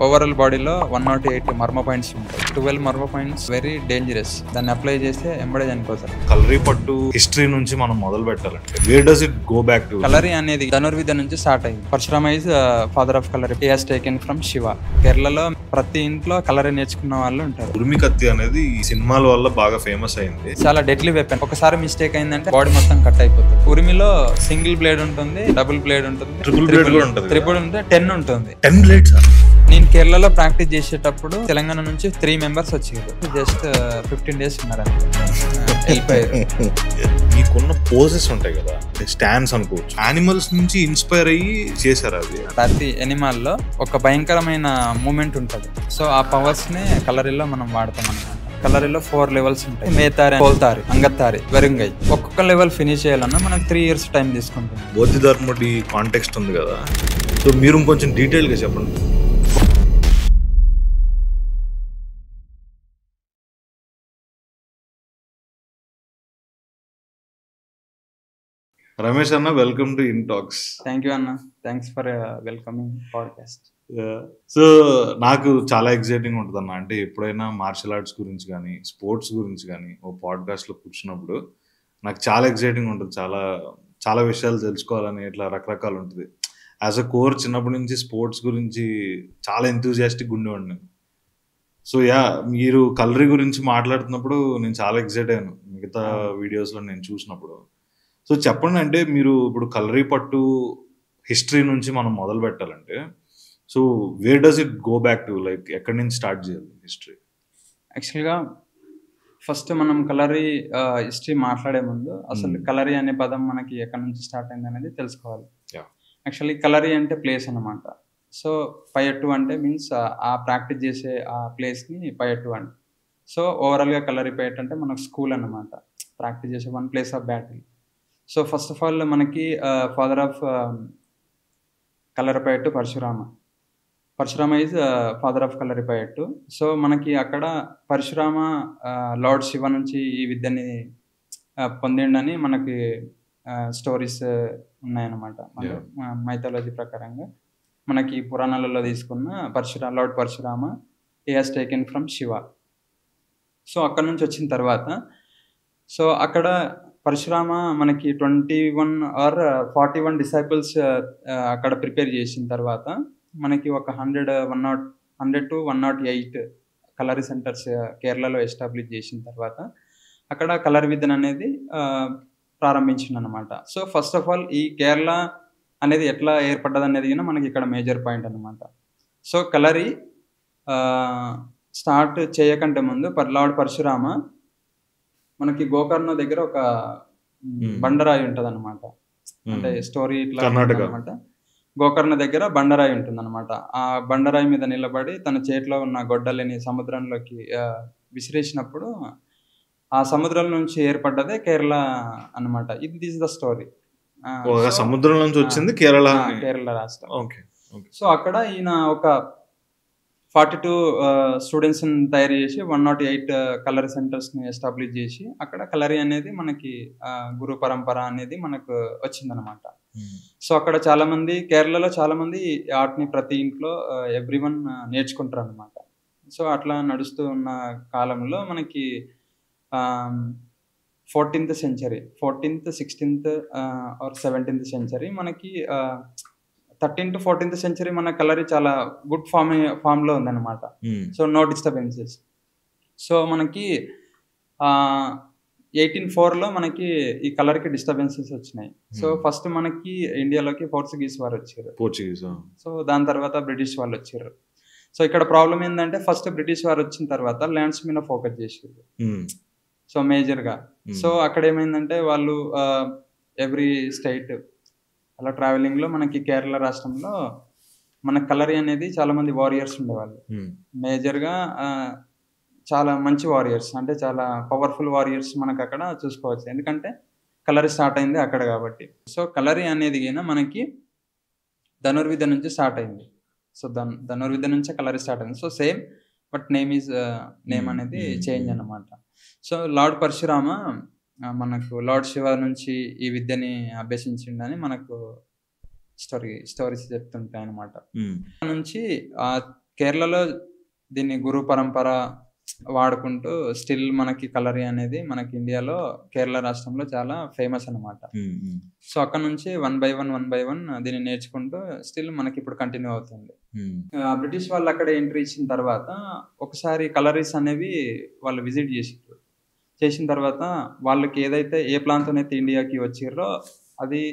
Overall బాడీలో 108 మర్మ points ఉంటాయి. 12 మర్మ points very dangerous. దాన్ని అప్లై చేస్తే ఎంబడే చనిపోతారు. కలరీ పట్టు హిస్టరీ నుంచి మనం మొదలు పెట్టాలంటే where does it go back to? Kalari అనేది ధనుర్విద్య నుంచి స్టార్ట్ అయింది. Parashurama is father of Kalari. He has taken from Shiva. కేరళలో ప్రతి ఇంట్లో కలరీ నేర్చుకున్న వాళ్ళు ఉంటారు. ఉరిమి కత్తి అనేది ఈ సినిమాల వల్ల బాగా ఫేమస్ అయింది. చాలా డెడ్లీ వెపన్. ఒకసారి మిస్టేక్ అయిందంటే బాడీ మొత్తం కట్ అయిపోతుంది. ఉరిమిలో సింగిల్ బ్లేడ్ ఉంటుంది, డబుల్ బ్లేడ్ ఉంటుంది, ట్రిపుల్ బ్లేడ్ కూడా ఉంటుంది, ట్రిపుల్ ఉంటే 10 ఉంటుంది. 10 బ్లేడ్స్. నేను కేరళలో ప్రాక్టీస్ చేసేటప్పుడు తెలంగాణ నుంచి 3 మెంబర్స్ వచ్చారు. జస్ట్ 15 days ఉన్నారు వెళ్ళిపోయారు. మీకున్న పోజెస్ ఉంటాయి కదా, స్టాండ్స్ అనుకోవచ్చు, యానిమల్స్ నుంచి ఇన్స్పైర్ అయ్యి చేశారు. అది ప్రతి ఎనిమల్ లో ఒక భయంకరమైన మూమెంట్ ఉంటుంది. సో ఆ పవర్స్ ని కలరీలో మనం వాడతాం అన్నమాట. కలరీలో 4 levels ఉంటాయి. మేతారి, కోల్తారి, అంగత్తారి, వెరుంగై. ఒక్కొక్క లెవెల్ ఫినిష్ చేయాలన్నా మనకు 3 years టైం తీసుకుంటుంది. బోధిధర్ముడి కాంటెక్స్ట్ ఉంది కదా, సో మీరు కొంచెం డీటెయిల్ గా చెప్పండి. రమేష్ అన్న, welcome to in talks. Thank you అన్న, thanks for welcoming podcast. So నాకు చాలా ఎక్సైటింగ్ ఉంటుంది అన్న. అంటే ఎప్పుడైనా మార్షల్ ఆర్ట్స్ గురించి కానీ స్పోర్ట్స్ గురించి కానీ ఓ పాడ్కాస్ట్లో కూర్చున్నప్పుడు నాకు చాలా ఎక్సైటింగ్ ఉంటుంది. చాలా చాలా విషయాలు తెలుసుకోవాలని ఇట్లా రకరకాలు ఉంటుంది. యాజ్ అ కోర్ చిన్నప్పటి నుంచి స్పోర్ట్స్ గురించి చాలా ఎంతూజియాస్టిక్ ఉండేవాడిని. సో మీరు కలరీ గురించి మాట్లాడుతున్నప్పుడు నేను చాలా ఎక్సైట్ అయ్యాను మిగతా వీడియోస్లో నేను చూసినప్పుడు. సో చెప్పండి, అంటే మీరు ఇప్పుడు కలరీ పట్టు హిస్టరీ నుంచి మనం మొదలు పెట్టాలంటే so where does it go back to, like ఎక్కడి నుంచి స్టార్ట్ చేయాలి హిస్టరీ? యాక్చువల్గా ఫస్ట్ మనం కలరీ హిస్టరీ మాట్లాడే ముందు అసలు కలరీ అనే పదం మనకి ఎక్కడి నుంచి స్టార్ట్ అయింది అనేది తెలుసుకోవాలి. యాక్చువల్లీ కలరీ అంటే ప్లేస్ అన్నమాట. సో పయట్టు అంటే మీన్స్ ఆ ప్రాక్టీస్ చేసే ఆ ప్లేస్ని పయట్టు అంటే. సో ఓవరాల్గా కలరీ పయట్టు అంటే మనకు స్కూల్ అన్నమాట, ప్రాక్టీస్ చేసే one place of battle. So first of all మనకి father of Kalaripayattu Parashurama. Parashurama is father of Kalaripayattu. So మనకి అక్కడ పరశురామ లార్డ్ శివ నుంచి ఈ విద్యని పొందిండని మనకి స్టోరీస్ ఉన్నాయన్నమాట. మైథాలజీ ప్రకారంగా మనకి పురాణాలలో తీసుకున్న lord Parashurama he has taken from Shiva. So అక్కడ నుంచి వచ్చిన తర్వాత సో అక్కడ పరశురామ మనకి 21 or 41 డిసైపుల్స్ అక్కడ ప్రిపేర్ చేసిన తర్వాత మనకి ఒక 100 to 108 కలరీ సెంటర్స్ కేరళలో ఎస్టాబ్లిష్ చేసిన తర్వాత అక్కడ కలర్ విద్యను అనేది ప్రారంభించింది అనమాట. సో ఫస్ట్ ఆఫ్ ఆల్ ఈ కేరళ అనేది ఎట్లా ఏర్పడ్డది అనేది మనకి ఇక్కడ మేజర్ పాయింట్ అనమాట. సో కలరీ స్టార్ట్ చేయకంటే ముందు లార్డ్ పరశురామ మనకి గోకర్ణ దగ్గర ఒక బండరాయి ఉంటుంది అనమాట. అంటే స్టోరీ ఇట్లా అనమాట. గోకర్ణ దగ్గర బండరాయి ఉంటుంది అనమాట. ఆ బండరాయి మీద నిలబడి తన చేతిలో ఉన్న గొడ్డలిని సముద్రంలోకి విసిరేసినప్పుడు ఆ సముద్రం నుంచి ఏర్పడ్డదే కేరళ అనమాట. This the story. సముద్రం నుంచి వచ్చింది కేరళ రాష్ట్రం. సో అక్కడ ఈయన ఒక 42 స్టూడెంట్స్ని తయారు చేసి 108 కలరీ సెంటర్స్ని ఎస్టాబ్లిష్ చేసి అక్కడ కలరీ అనేది మనకి గురు పరంపర అనేది మనకు వచ్చిందనమాట. సో అక్కడ చాలామంది కేరళలో చాలామంది ఆర్ట్ని ప్రతి ఇంట్లో ఎవ్రీవన్ నేర్చుకుంటారు అనమాట. సో అట్లా నడుస్తూ ఉన్న కాలంలో మనకి 14th century, 14th, 16th or 17th century మనకి 13th to 14th century మన కలరీ చాలా గుడ్ ఫామ్లో ఉందన్నమాట. So no disturbances. సో మనకి 1804లో మనకి ఈ కలర్కి డిస్టర్బెన్సెస్ వచ్చినాయి. సో ఫస్ట్ మనకి ఇండియాలోకి పోర్చుగీస్ వారు వచ్చారు. సో దాని తర్వాత బ్రిటిష్ వాళ్ళు వచ్చారు. సో ఇక్కడ ప్రాబ్లం ఏంటంటే ఫస్ట్ బ్రిటిష్ వారు వచ్చిన తర్వాత ల్యాండ్స్ మీద ఫోకస్ చేసారు. సో మేజర్గా సో అక్కడ ఏమైందంటే వాళ్ళు ఎవ్రీ స్టేట్ అలా ట్రావెలింగ్లో మనకి కేరళ రాష్ట్రంలో మన కలరీ అనేది చాలా మంది వారియర్స్ ఉండేవాళ్ళు. మేజర్గా చాలా మంచి వారియర్స్, అంటే చాలా పవర్ఫుల్ వారియర్స్ మనకు అక్కడ చూసుకోవచ్చు. ఎందుకంటే కలరీ స్టార్ట్ అయింది అక్కడ కాబట్టి. సో కలరీ అనేది మనకి ధనుర్విద్య నుంచి స్టార్ట్ అయింది. సో ధనుర్విద్య నుంచే కలరీ స్టార్ట్ అయింది. సో సేమ్ బట్ నేమ్ అనేది చేంజ్ అన్నమాట. సో లార్డ్ పరశురామ మనకు లార్డ్ శివ నుంచి ఈ విద్యని అభ్యసించిండని మనకు స్టోరీస్ చెప్తుంటాయి అనమాట. నుంచి కేరళలో దీన్ని గురు పరంపర వాడుకుంటూ స్టిల్ మనకి కలరీ అనేది మనకి ఇండియాలో కేరళ రాష్ట్రంలో చాలా ఫేమస్ అనమాట. సో అక్కడ నుంచి 1 by 1 దీన్ని నేర్చుకుంటూ స్టిల్ మనకి ఇప్పుడు కంటిన్యూ అవుతుంది. బ్రిటిష్ వాళ్ళు అక్కడ ఎంట్రీ ఇచ్చిన తర్వాత ఒకసారి కలరీస్ అనేవి వాళ్ళు విజిట్ చేసిన తర్వాత వాళ్ళకి ఏదైతే ఏ ప్రాంతం అయితే ఇండియాకి వచ్చిర్రో అది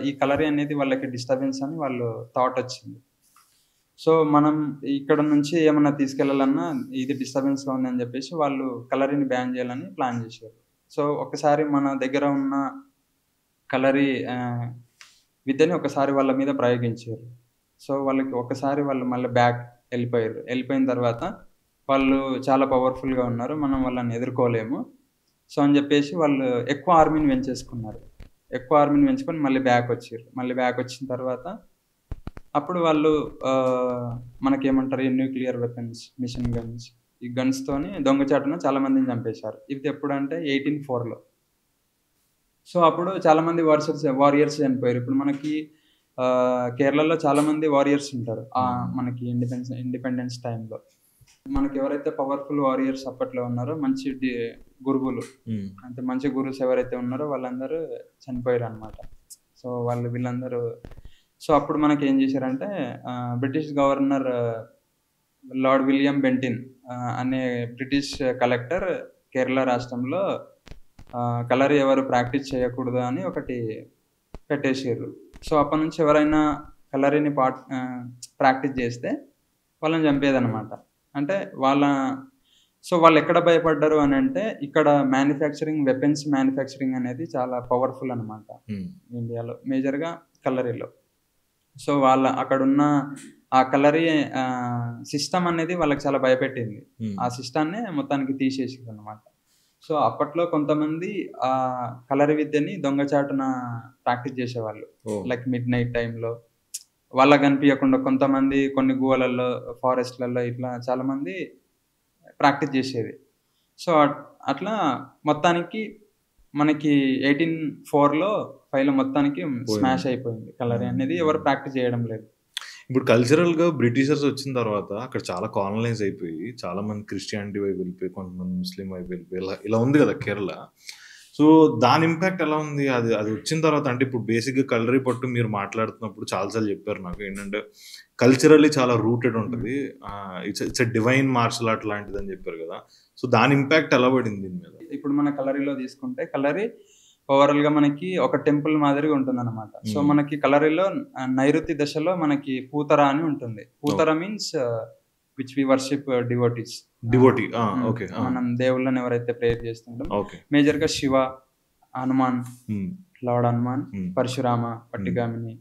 ఈ కలరీ అనేది వాళ్ళకి డిస్టర్బెన్స్ అని వాళ్ళు థాట్ వచ్చింది. సో మనం ఇక్కడ నుంచి ఏమన్నా తీసుకెళ్లాలన్నా ఇది డిస్టర్బెన్స్గా ఉందని చెప్పేసి వాళ్ళు కలరీని బ్యాన్ చేయాలని ప్లాన్ చేశారు. సో ఒకసారి మన దగ్గర ఉన్న కలరీ విద్యని ఒకసారి వాళ్ళ మీద ప్రయోగించారు. సో వాళ్ళకి ఒకసారి వాళ్ళు మళ్ళీ బ్యాక్ వెళ్ళిపోయిన తర్వాత వాళ్ళు చాలా పవర్ఫుల్గా ఉన్నారు, మనం వాళ్ళని ఎదుర్కోలేము. సో అని చెప్పేసి వాళ్ళు ఎక్కువ ఆర్మీని పెంచుకొని మళ్ళీ బ్యాక్ వచ్చిన తర్వాత అప్పుడు వాళ్ళు మనకేమంటారు, న్యూక్లియర్ వెపన్స్, మిషన్ గన్స్, ఈ గన్స్తోని దొంగచాటున చాలా మందిని చంపేశారు. ఇది ఎప్పుడంటే 1804లో. సో అప్పుడు చాలా మంది వారియర్స్ చనిపోయారు. ఇప్పుడు మనకి కేరళలో చాలా మంది వారియర్స్ ఉంటారు. మనకి ఇండిపెండెన్స్ టైంలో మనకి ఎవరైతే పవర్ఫుల్ వారియర్స్ అప్పట్లో ఉన్నారో, మంచి గురువులు అంటే మంచి గురువుస్ ఎవరైతే ఉన్నారో వాళ్ళందరూ చనిపోయారు అనమాట. సో వీళ్ళందరూ సో అప్పుడు మనకి ఏం చేశారంటే బ్రిటిష్ గవర్నర్ లార్డ్ విలియం బెంటిన్ అనే బ్రిటిష్ కలెక్టర్ కేరళ రాష్ట్రంలో కలరీ ఎవరు ప్రాక్టీస్ చేయకూడదు అని ఒకటి పెట్టేసారు. సో అప్పటి నుంచి ఎవరైనా కలరీని ప్రాక్టీస్ చేస్తే వాళ్ళని చంపేదన్నమాట. అంటే వాళ్ళు ఎక్కడ భయపడ్డారు అని అంటే, ఇక్కడ వెపన్స్ మ్యానుఫ్యాక్చరింగ్ అనేది చాలా పవర్ఫుల్ అనమాట ఇండియాలో, మేజర్గా కలరీలో. సో అక్కడున్న ఆ కలరీ సిస్టమ్ అనేది వాళ్ళకి చాలా భయపెట్టింది. ఆ సిస్టాన్ని మొత్తానికి తీసేసింది అనమాట. సో అప్పట్లో కొంతమంది ఆ కలరీ విద్యని దొంగచాటున ప్రాక్టీస్ చేసేవాళ్ళు. లైక్ మిడ్-నైట్ టైంలో వాళ్ళకి కనిపించకుండా కొంతమంది కొన్ని గుహలలో, ఫారెస్ట్లలో ఇట్లా చాలా మంది ప్రాక్టీస్ చేసేది. సో అట్లా మొత్తానికి మనకి 1804లో 5లో మొత్తానికి స్మాష్ అయిపోయింది కలరీ అనేది, ఎవరు ప్రాక్టీస్ చేయడం లేదు. ఇప్పుడు కల్చరల్గా బ్రిటిషర్స్ వచ్చిన తర్వాత అక్కడ చాలా కాలనైజ్ అయిపోయి చాలా మంది క్రిస్టియానిటీ వైపు వెళ్ళిపోయి, కొంతమంది ముస్లిం వైపు వెళ్ళిపోయి ఇలా ఉంది కదా కేరళ. సో దాని ఇంపాక్ట్ ఎలా ఉంది అది వచ్చిన తర్వాత? అంటే ఇప్పుడు బేసిక్గా కలరీ పట్టు మీరు మాట్లాడుతున్నప్పుడు చాలాసార్లు చెప్పారు నాకు, ఏంటంటే కల్చరల్లీ చాలా రూటెడ్ ఉంటుంది, it's a divine martial art లాంటిది అని చెప్పారు కదా. సో దాని ఇంపాక్ట్ ఎలా పడింది దీని మీద? ఇప్పుడు మన కలరీలో తీసుకుంటే కలరీ ఓవరాల్ గా మనకి ఒక టెంపుల్ మాదిరిగా ఉంటుంది అనమాట. సో మనకి కలరీలో నైరుతి దశలో మనకి పూతర అని ఉంటుంది. Poothara means which we worship devotees. మనం దేవుళ్ళని ఎవరైతే ప్రేయర్ చేస్తుంటాం, మేజర్ గా Shiva, Hanuman, lord Hanuman, Parashurama, Pattigamini,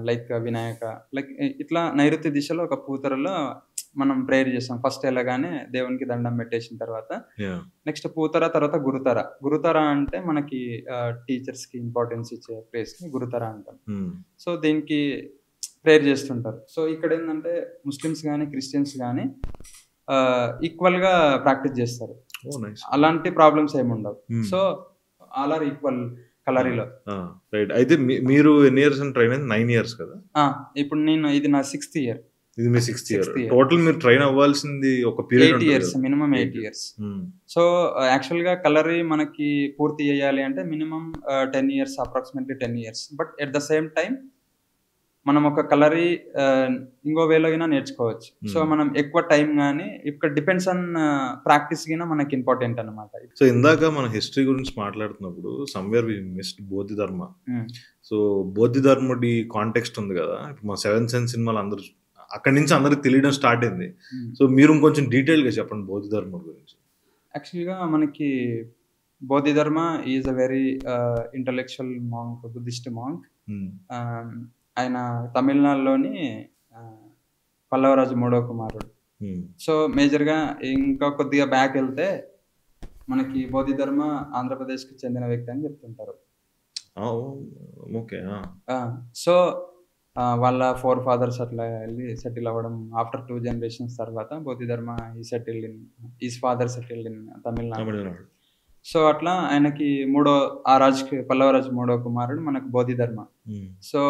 like Vinayaka, like ఇట్లా నైరుతి దిశలో ఒక పూతరలో మనం ప్రేయర్ చేస్తాం. ఫస్ట్ వెళ్ళగానే దేవునికి దండం పెట్టేసిన తర్వాత నెక్స్ట్ పూతర, తర్వాత గురుతర అంటే మనకి టీచర్స్ కి ఇంపార్టెన్స్ ఇచ్చే ప్లేస్ ని గురుతర అంటాం. సో దీనికి ప్రేయర్ చేస్తుంటారు. సో ఇక్కడ ఏంటంటే ముస్లిమ్స్ కానీ క్రిస్టియన్స్ కానీ ఈక్వల్ గా ప్రాక్టీస్ చేస్తారు, అలాంటి ప్రాబ్లమ్స్ ఏమి ఉండవు. సో ఆల్ ఆర్ ఈక్వల్ కలరీలో. రైట్. అయితే మీరు ఎన్ని ఇయర్స్ ట్రైన్ అయింది? 9 years కదా. ఇప్పుడు ఇది నా 6th year. ఇది మీ 6th year. టోటల్ మీరు ట్రైన్ అవ్వాల్సింది ఒక period 8 years, minimum 8 years. So actual గా కలరీ మనకి పూర్తి చేయాలి అంటే minimum 10 years, approximately 10 years. But at the same time మనం ఒక కలరీ ఇంకో వేలో అయినా నేర్చుకోవచ్చు. సో మనం ఎక్కువ టైం కానీ ఇక్కడ డిపెండ్స్ ఆన్ ప్రాక్టీస్ గినా మనకి ఇంపార్టెంట్ అనమాట. సో ఇందాక మన హిస్టరీ గురించి మాట్లాడుతున్నప్పుడు somewhere we missed Bodhidharma. So బోధిధర్ముడి కాంటెక్స్ట్ ఉంది కదా, ఇప్పుడు మా 7th Sense సినిమాలు అందరూ అక్కడి నుంచి అందరికి తెలియడం స్టార్ట్ అయింది. సో మీరు కొంచెం డీటెయిల్గా చెప్పండి బోధిధర్ముడి గురించి. యాక్చువల్గా మనకి Bodhidharma is a very intellectual monk, Buddhist monk. ఆయన తమిళనాడులోని పల్లవరాజు 3వ కుమారుడు. సో మేజర్గా ఇంకా కొద్దిగా బ్యాక్ వెళ్తే మనకి బోధిధర్మ ఆంధ్రప్రదేశ్కి చెందిన వ్యక్తి అని చెప్తుంటారు. సో వాళ్ళ 4 fathers అట్లా వెళ్ళి సెటిల్ అవ్వడం, ఆఫ్టర్ 2 generations తర్వాత Bodhidharma is father settled in Tamil Nadu. So అట్లా ఆయనకి పల్లవరాజు 3వ కుమారుడు మనకు బోధిధర్మ. సో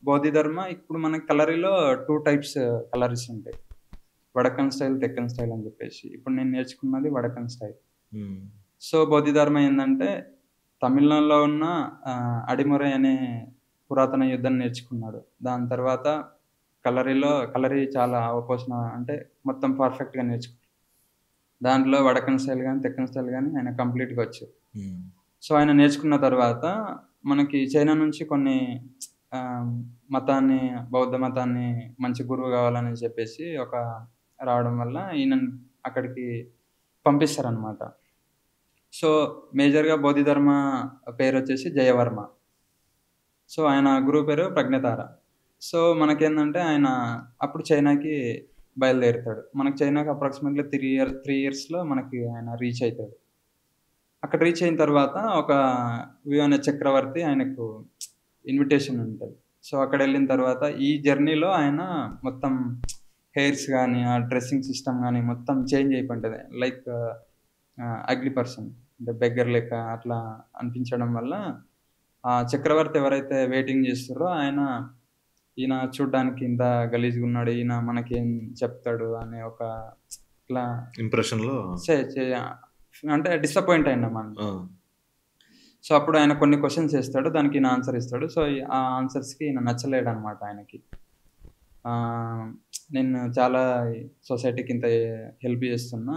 బోధిధర్మ ఇప్పుడు మనకి కలరీలో 2 types కలరీస్ ఉంటాయి. వడకన్ స్టైల్, తెక్కన్ స్టైల్ అని చెప్పేసి. ఇప్పుడు నేను నేర్చుకున్నది వడకన్ స్టైల్. సో బోధిధర్మ ఏంటంటే తమిళనాడులో ఉన్న అడిమురై అనే పురాతన యుద్ధం నేర్చుకున్నాడు. దాని తర్వాత కలరీ చాలా అవపోసన అంటే మొత్తం పర్ఫెక్ట్గా నేర్చుకున్నాడు. దాంట్లో వడకన్ స్టైల్ కానీ తెక్కన్ స్టైల్ కానీ ఆయన కంప్లీట్గా వచ్చు. సో ఆయన నేర్చుకున్న తర్వాత మనకి చైనా నుంచి కొన్ని బౌద్ధ మతాన్ని మంచి గురువు కావాలని చెప్పేసి రావడం వల్ల ఈయనను అక్కడికి పంపిస్తారనమాట. సో మేజర్గా బోధిధర్మ పేరు వచ్చేసి జయవర్మ. సో ఆయన గురువు పేరు ప్రజ్ఞతార. సో మనకేంటంటే ఆయన అప్పుడు చైనాకి బయలుదేరుతాడు. మనకి చైనాకి అప్రాక్సిమేట్లీ 3 ఇయర్స్లో మనకి ఆయన రీచ్ అవుతాడు. అక్కడ రీచ్ అయిన తర్వాత ఒక వివన చక్రవర్తి ఆయనకు ఇన్విటేషన్ ఉంటుంది. సో అక్కడ వెళ్ళిన తర్వాత ఈ జర్నీలో ఆయన మొత్తం హెయిర్స్ కానీ ఆ డ్రెస్సింగ్ సిస్టమ్ కానీ మొత్తం చేంజ్ అయిపోతుంది. లైక్ అగ్లీ పర్సన్ అంటే బెగ్గర్ లెక్క అట్లా అనిపించడం వల్ల ఆ చక్రవర్తి ఎవరైతే వెయిటింగ్ చేస్తారో ఈయన చూడ్డానికి ఇంత గలీజ్గా ఉన్నాడు, ఈయన మనకేం చెప్తాడు అనే ఒక ఇట్లా ఇంప్రెషన్లో అంటే డిసప్పాయింట్ అన్నమాట. సో అప్పుడు ఆయన కొన్ని క్వశ్చన్స్ వేస్తాడు, దానికి ఈయన ఆన్సర్ ఇస్తాడు. సో ఆ ఆన్సర్స్కి ఈయన నచ్చలేడు అనమాట. ఆయనకి నేను చాలా సొసైటీకి ఇంత హెల్ప్ చేస్తున్నా,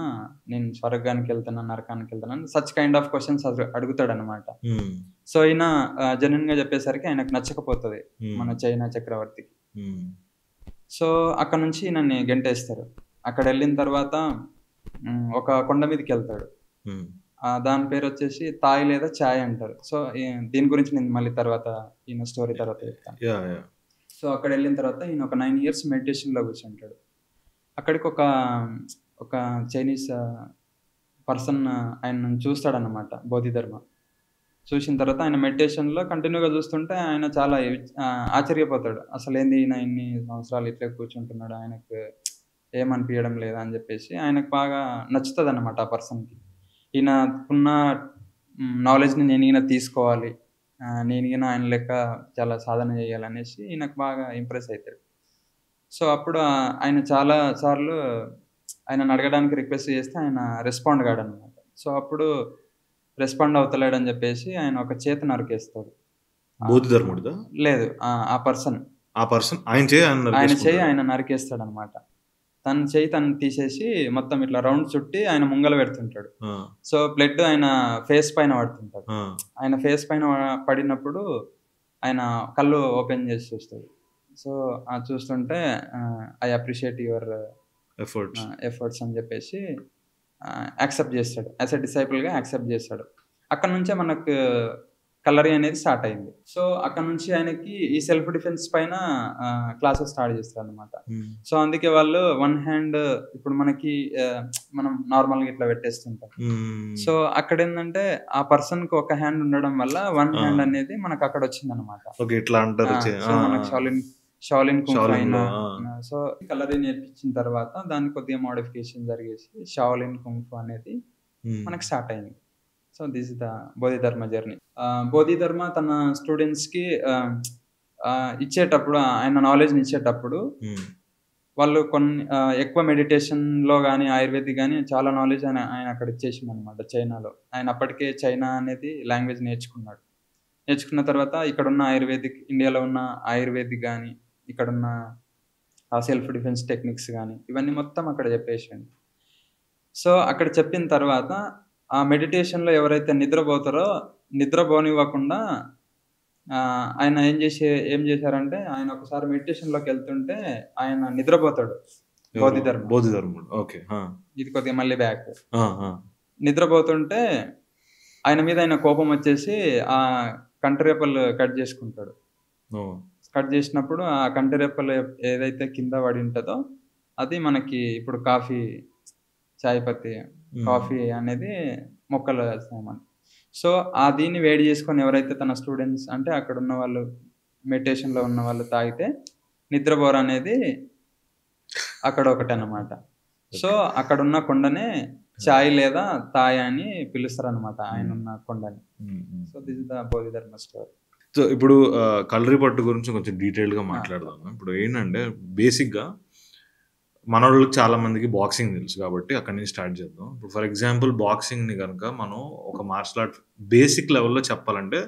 నేను స్వర్గానికి వెళ్తున్నా, నరకానికి వెళ్తున్నాను, సచ్ కైండ్ ఆఫ్ క్వశ్చన్స్ అడుగుతాడు అనమాట. సో ఈయన జెన్యున్ గా చెప్పేసరికి ఆయనకు నచ్చకపోతుంది మన చైనా చక్రవర్తికి. సో అక్కడ నుంచి ఈయనని గెంటేస్తారు. అక్కడ వెళ్ళిన తర్వాత ఒక కొండ మీదకి వెళ్తాడు. దాని పేరు వచ్చేసి తాయ్ లేదా ఛాయ్ అంటారు. సో దీని గురించి నేను మళ్ళీ తర్వాత ఈయన స్టోరీ తర్వాత చెప్తాను. సో అక్కడ వెళ్ళిన తర్వాత ఈయన ఒక 9 years మెడిటేషన్లో కూర్చుంటాడు. అక్కడికి ఒక చైనీస్ పర్సన్ ఆయన చూస్తాడనమాట బోధిధర్మ. చూసిన తర్వాత ఆయన మెడిటేషన్లో కంటిన్యూగా చూస్తుంటే ఆయన చాలా ఆశ్చర్యపోతాడు. అసలు ఏంది ఈయన ఇన్ని సంవత్సరాలు ఇట్లా కూర్చుంటున్నాడు, ఆయనకు ఏమనిపించడం లేదా అని చెప్పేసి ఆయనకు బాగా నచ్చుతుంది అనమాట ఆ పర్సన్కి. ఈయనకున్న నాలెడ్జ్ని ఈయన తీసుకోవాలి, ఈయన ఆయన లెక్క చాలా సాధన చేయాలనేసి ఈయనకు బాగా ఇంప్రెస్ అవుతాడు. సో అప్పుడు ఆయన చాలా సార్లు ఆయన అడగడానికి రిక్వెస్ట్ చేస్తే ఆయన రెస్పాండ్ కాడు అనమాట. సో అప్పుడు రెస్పాండ్ అవుతలేడని చెప్పేసి ఆయన ఒక చేతి నరికేస్తాడు. బోధిధర్ముడిదా? లేదు, ఆ పర్సన్ ఆయన చేయి ఆయన నరికేస్తాడు అనమాట. తన చేయి తను తీసేసి మొత్తం ఇట్లా రౌండ్ చుట్టి ఆయన ముంగల పెడుతుంటాడు. సో బ్లడ్ ఆయన ఫేస్ పైన పడుతుంటాడు. ఆయన ఫేస్ పైన పడినప్పుడు ఆయన కళ్ళు ఓపెన్ చేసి చూస్తాడు. సో చూస్తుంటే ఐ అప్రిషియేట్ యువర్ ఎఫర్ట్స్ అని చెప్పేసి యాక్సెప్ట్ చేస్తాడు. యాజ్ ఎ డిసైపుల్గా యాక్సెప్ట్ చేస్తాడు. అక్కడ నుంచే మనకు కలరీ అనేది స్టార్ట్ అయింది. సో అక్కడ నుంచి ఆయనకి ఈ సెల్ఫ్ డిఫెన్స్ పైన క్లాసెస్ స్టార్ట్ చేస్తారు అనమాట. సో అందుకే వాళ్ళు వన్ హ్యాండ్ ఇప్పుడు మనం నార్మల్గా ఇట్లా పెట్టేస్తుంటాం. సో అక్కడ ఏంటంటే ఆ పర్సన్ కి ఒక హ్యాండ్ ఉండడం వల్ల వన్ హ్యాండ్ అనేది మనకు అక్కడ వచ్చింది అనమాట. షాలిన్ కుంఫు అయినా సో కలరీ నేర్పించిన తర్వాత దాన్ని కొద్దిగా మోడిఫికేషన్ జరిగేసి షాలిన్ కుంఫు అనేది మనకు స్టార్ట్ అయింది. So this is the Bodhidharma journey. Bodhidharma తన స్టూడెంట్స్కి ఇచ్చేటప్పుడు ఆయన నాలెడ్జ్ని ఇచ్చేటప్పుడు వాళ్ళు కొన్ని ఎక్కువ మెడిటేషన్లో కానీ ఆయుర్వేదిక్ కానీ చాలా నాలెడ్జ్ ఆయన అక్కడ ఇచ్చేసింది అనమాట చైనాలో. ఆయన అప్పటికే చైనా అనేది లాంగ్వేజ్ నేర్చుకున్న తర్వాత ఇక్కడున్న ఆయుర్వేదిక్, ఇండియాలో ఉన్న ఆయుర్వేదిక్ కానీ ఇక్కడున్న సెల్ఫ్ డిఫెన్స్ టెక్నిక్స్ కానీ ఇవన్నీ మొత్తం అక్కడ చెప్పేసింది. సో అక్కడ చెప్పిన తర్వాత ఆ మెడిటేషన్లో ఎవరైతే నిద్రపోతారో నిద్రపోనివ్వకుండా ఆయన ఏం చేశారంటే ఆయన ఒకసారి మెడిటేషన్లోకి వెళ్తుంటే ఆయన నిద్రపోతాడు బోధిధర్ముడు. ఓకే, ఇది కొద్దిగా మళ్ళీ బ్యాక్. నిద్రపోతుంటే ఆయన మీద ఆయన కోపం వచ్చేసి ఆ కంటిరేపలు కట్ చేసుకుంటాడు. కట్ చేసినప్పుడు ఆ కంటిరేపలు ఏదైతే కింద పడి ఉంటుందో అది మనకి ఇప్పుడు చాయ్ పత్తి కాఫీ అనేది మొక్కలు వేస్తామని. సో దీన్ని వేడి చేసుకొని ఎవరైతే తన స్టూడెంట్స్ అంటే అక్కడ ఉన్న వాళ్ళు మెడిటేషన్లో ఉన్న వాళ్ళు తాగితే నిద్రపోరు అనేది అక్కడ ఒకటి అన్నమాట. సో అక్కడ ఉన్న కొండనే చాయ్ లేదా తాయ్ అని పిలుస్తారు అనమాట ఆయన ఉన్న కొండని. So this is the Bodhidharma story. So ఇప్పుడు కలరీ పట్టు గురించి కొంచెం డీటెయిల్గా మాట్లాడదాము. ఇప్పుడు ఏంటంటే బేసిక్గా మన వాళ్ళకి చాలా మందికి బాక్సింగ్ తెలుసు కాబట్టి అక్కడి నుంచి స్టార్ట్ చేద్దాం. ఇప్పుడు ఫర్ ఎగ్జాంపుల్ బాక్సింగ్ని కనుక మనం ఒక మార్షల్ ఆర్ట్ బేసిక్ లెవెల్లో చెప్పాలంటే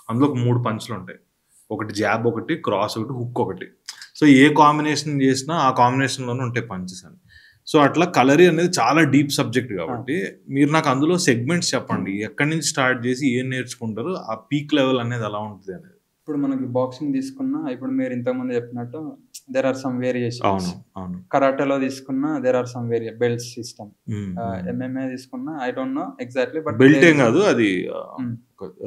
అందులో ఒక 3 పంచ్లు ఉంటాయి. ఒకటి జాబ్, ఒకటి క్రాస్, ఒకటి హుక్ ఒకటి. సో ఏ కాంబినేషన్ చేసినా ఆ కాంబినేషన్లోనే ఉంటాయి పంచెస్ అని. సో అట్లా కలరీ అనేది చాలా డీప్ సబ్జెక్ట్ కాబట్టి మీరు నాకు అందులో సెగ్మెంట్స్ చెప్పండి, ఎక్కడి నుంచి స్టార్ట్ చేసి ఏం నేర్చుకుంటారు, ఆ పీక్ లెవెల్ అనేది ఎలా ఉంటుంది అనేది. ఇప్పుడు మనకి బాక్సింగ్ తీసుకున్నా, ఇప్పుడు మీరు ఇంతకుముందు చెప్పినట్టు దేర్ ఆర్ సమ్ వేరియేషన్స్. అవును. కరాటేలో తీసుకున్నా there are some belt system. MMA తీసుకున్నా I don't know exactly, but belt ఏం కాదు, అది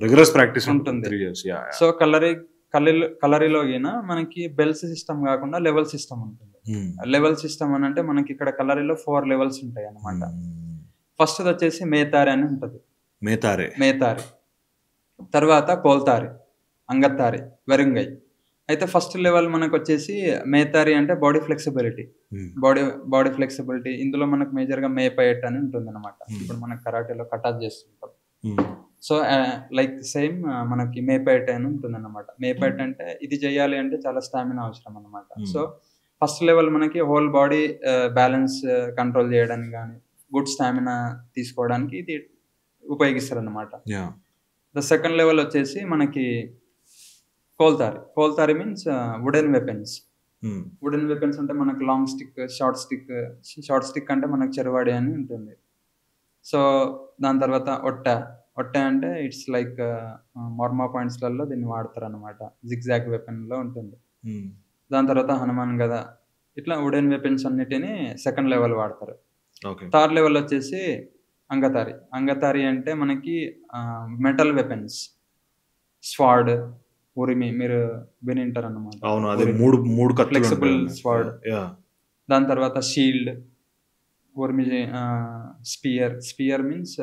రిగరస్ ప్రాక్టీస్ ఉంటుంది. సో కలరీలో గిన మనకి బెల్ట్ సిస్టమ్ కాకుండా లెవెల్ సిస్టమ్ ఉంటుంది. లెవెల్ సిస్టమ్ అని అంటే మనకి ఇక్కడ కలరీలో 4 లెవెల్స్ ఉంటాయి అన్నమాట. ఫస్ట్ వచ్చేసి మేతారి అని ఉంటుంది. మేతారి తర్వాత కోల్తారి, అంగత్తారి, వెరుంగై. అయితే ఫస్ట్ లెవెల్ మనకు వచ్చేసి మేతారి అంటే బాడీ ఫ్లెక్సిబిలిటీ. బాడీ ఫ్లెక్సిబిలిటీ ఇందులో మనకు మేజర్గా మేపైట్ అని ఉంటుంది అనమాట. ఇప్పుడు మనకు కరాటేలో కటాచ్ చేస్తుంటాం. సో లైక్ సేమ్ మనకి మేపైట్ అని ఉంటుంది అనమాట. మేపైట్ అంటే ఇది చేయాలి అంటే చాలా స్టామినా అవసరం అనమాట. సో ఫస్ట్ లెవెల్ మనకి హోల్ బాడీ బ్యాలెన్స్ కంట్రోల్ చేయడానికి కానీ గుడ్ స్టామినా తీసుకోవడానికి ఇది ఉపయోగిస్తారు అనమాట. ద సెకండ్ లెవెల్ వచ్చేసి మనకి Kolthari means wooden weapons. Wooden weapons అంటే మనకు లాంగ్ స్టిక్, షార్ట్ స్టిక్ అంటే మనకు చెరువాడి అని ఉంటుంది. సో దాని తర్వాత ఒట్ట అంటే ఇట్స్ లైక్ మర్మా పాయింట్స్లలో దీన్ని వాడతారు అనమాట. జిగ్జాగ్ వెపన్లో ఉంటుంది. దాని తర్వాత హనుమాన్ గద, ఇట్లా వుడెన్ వెపన్స్ అన్నిటిని సెకండ్ లెవెల్ వాడతారు. థర్డ్ లెవెల్ వచ్చేసి అంగతారి అంటే మనకి మెటల్ వెపన్స్, స్వార్డ్, ఉరిమి, మీరు వినింటారు అన్నమాట. Flexible sword. దాని తర్వాత షీల్డ్, ఉరిమి, స్పియర్ మీన్స్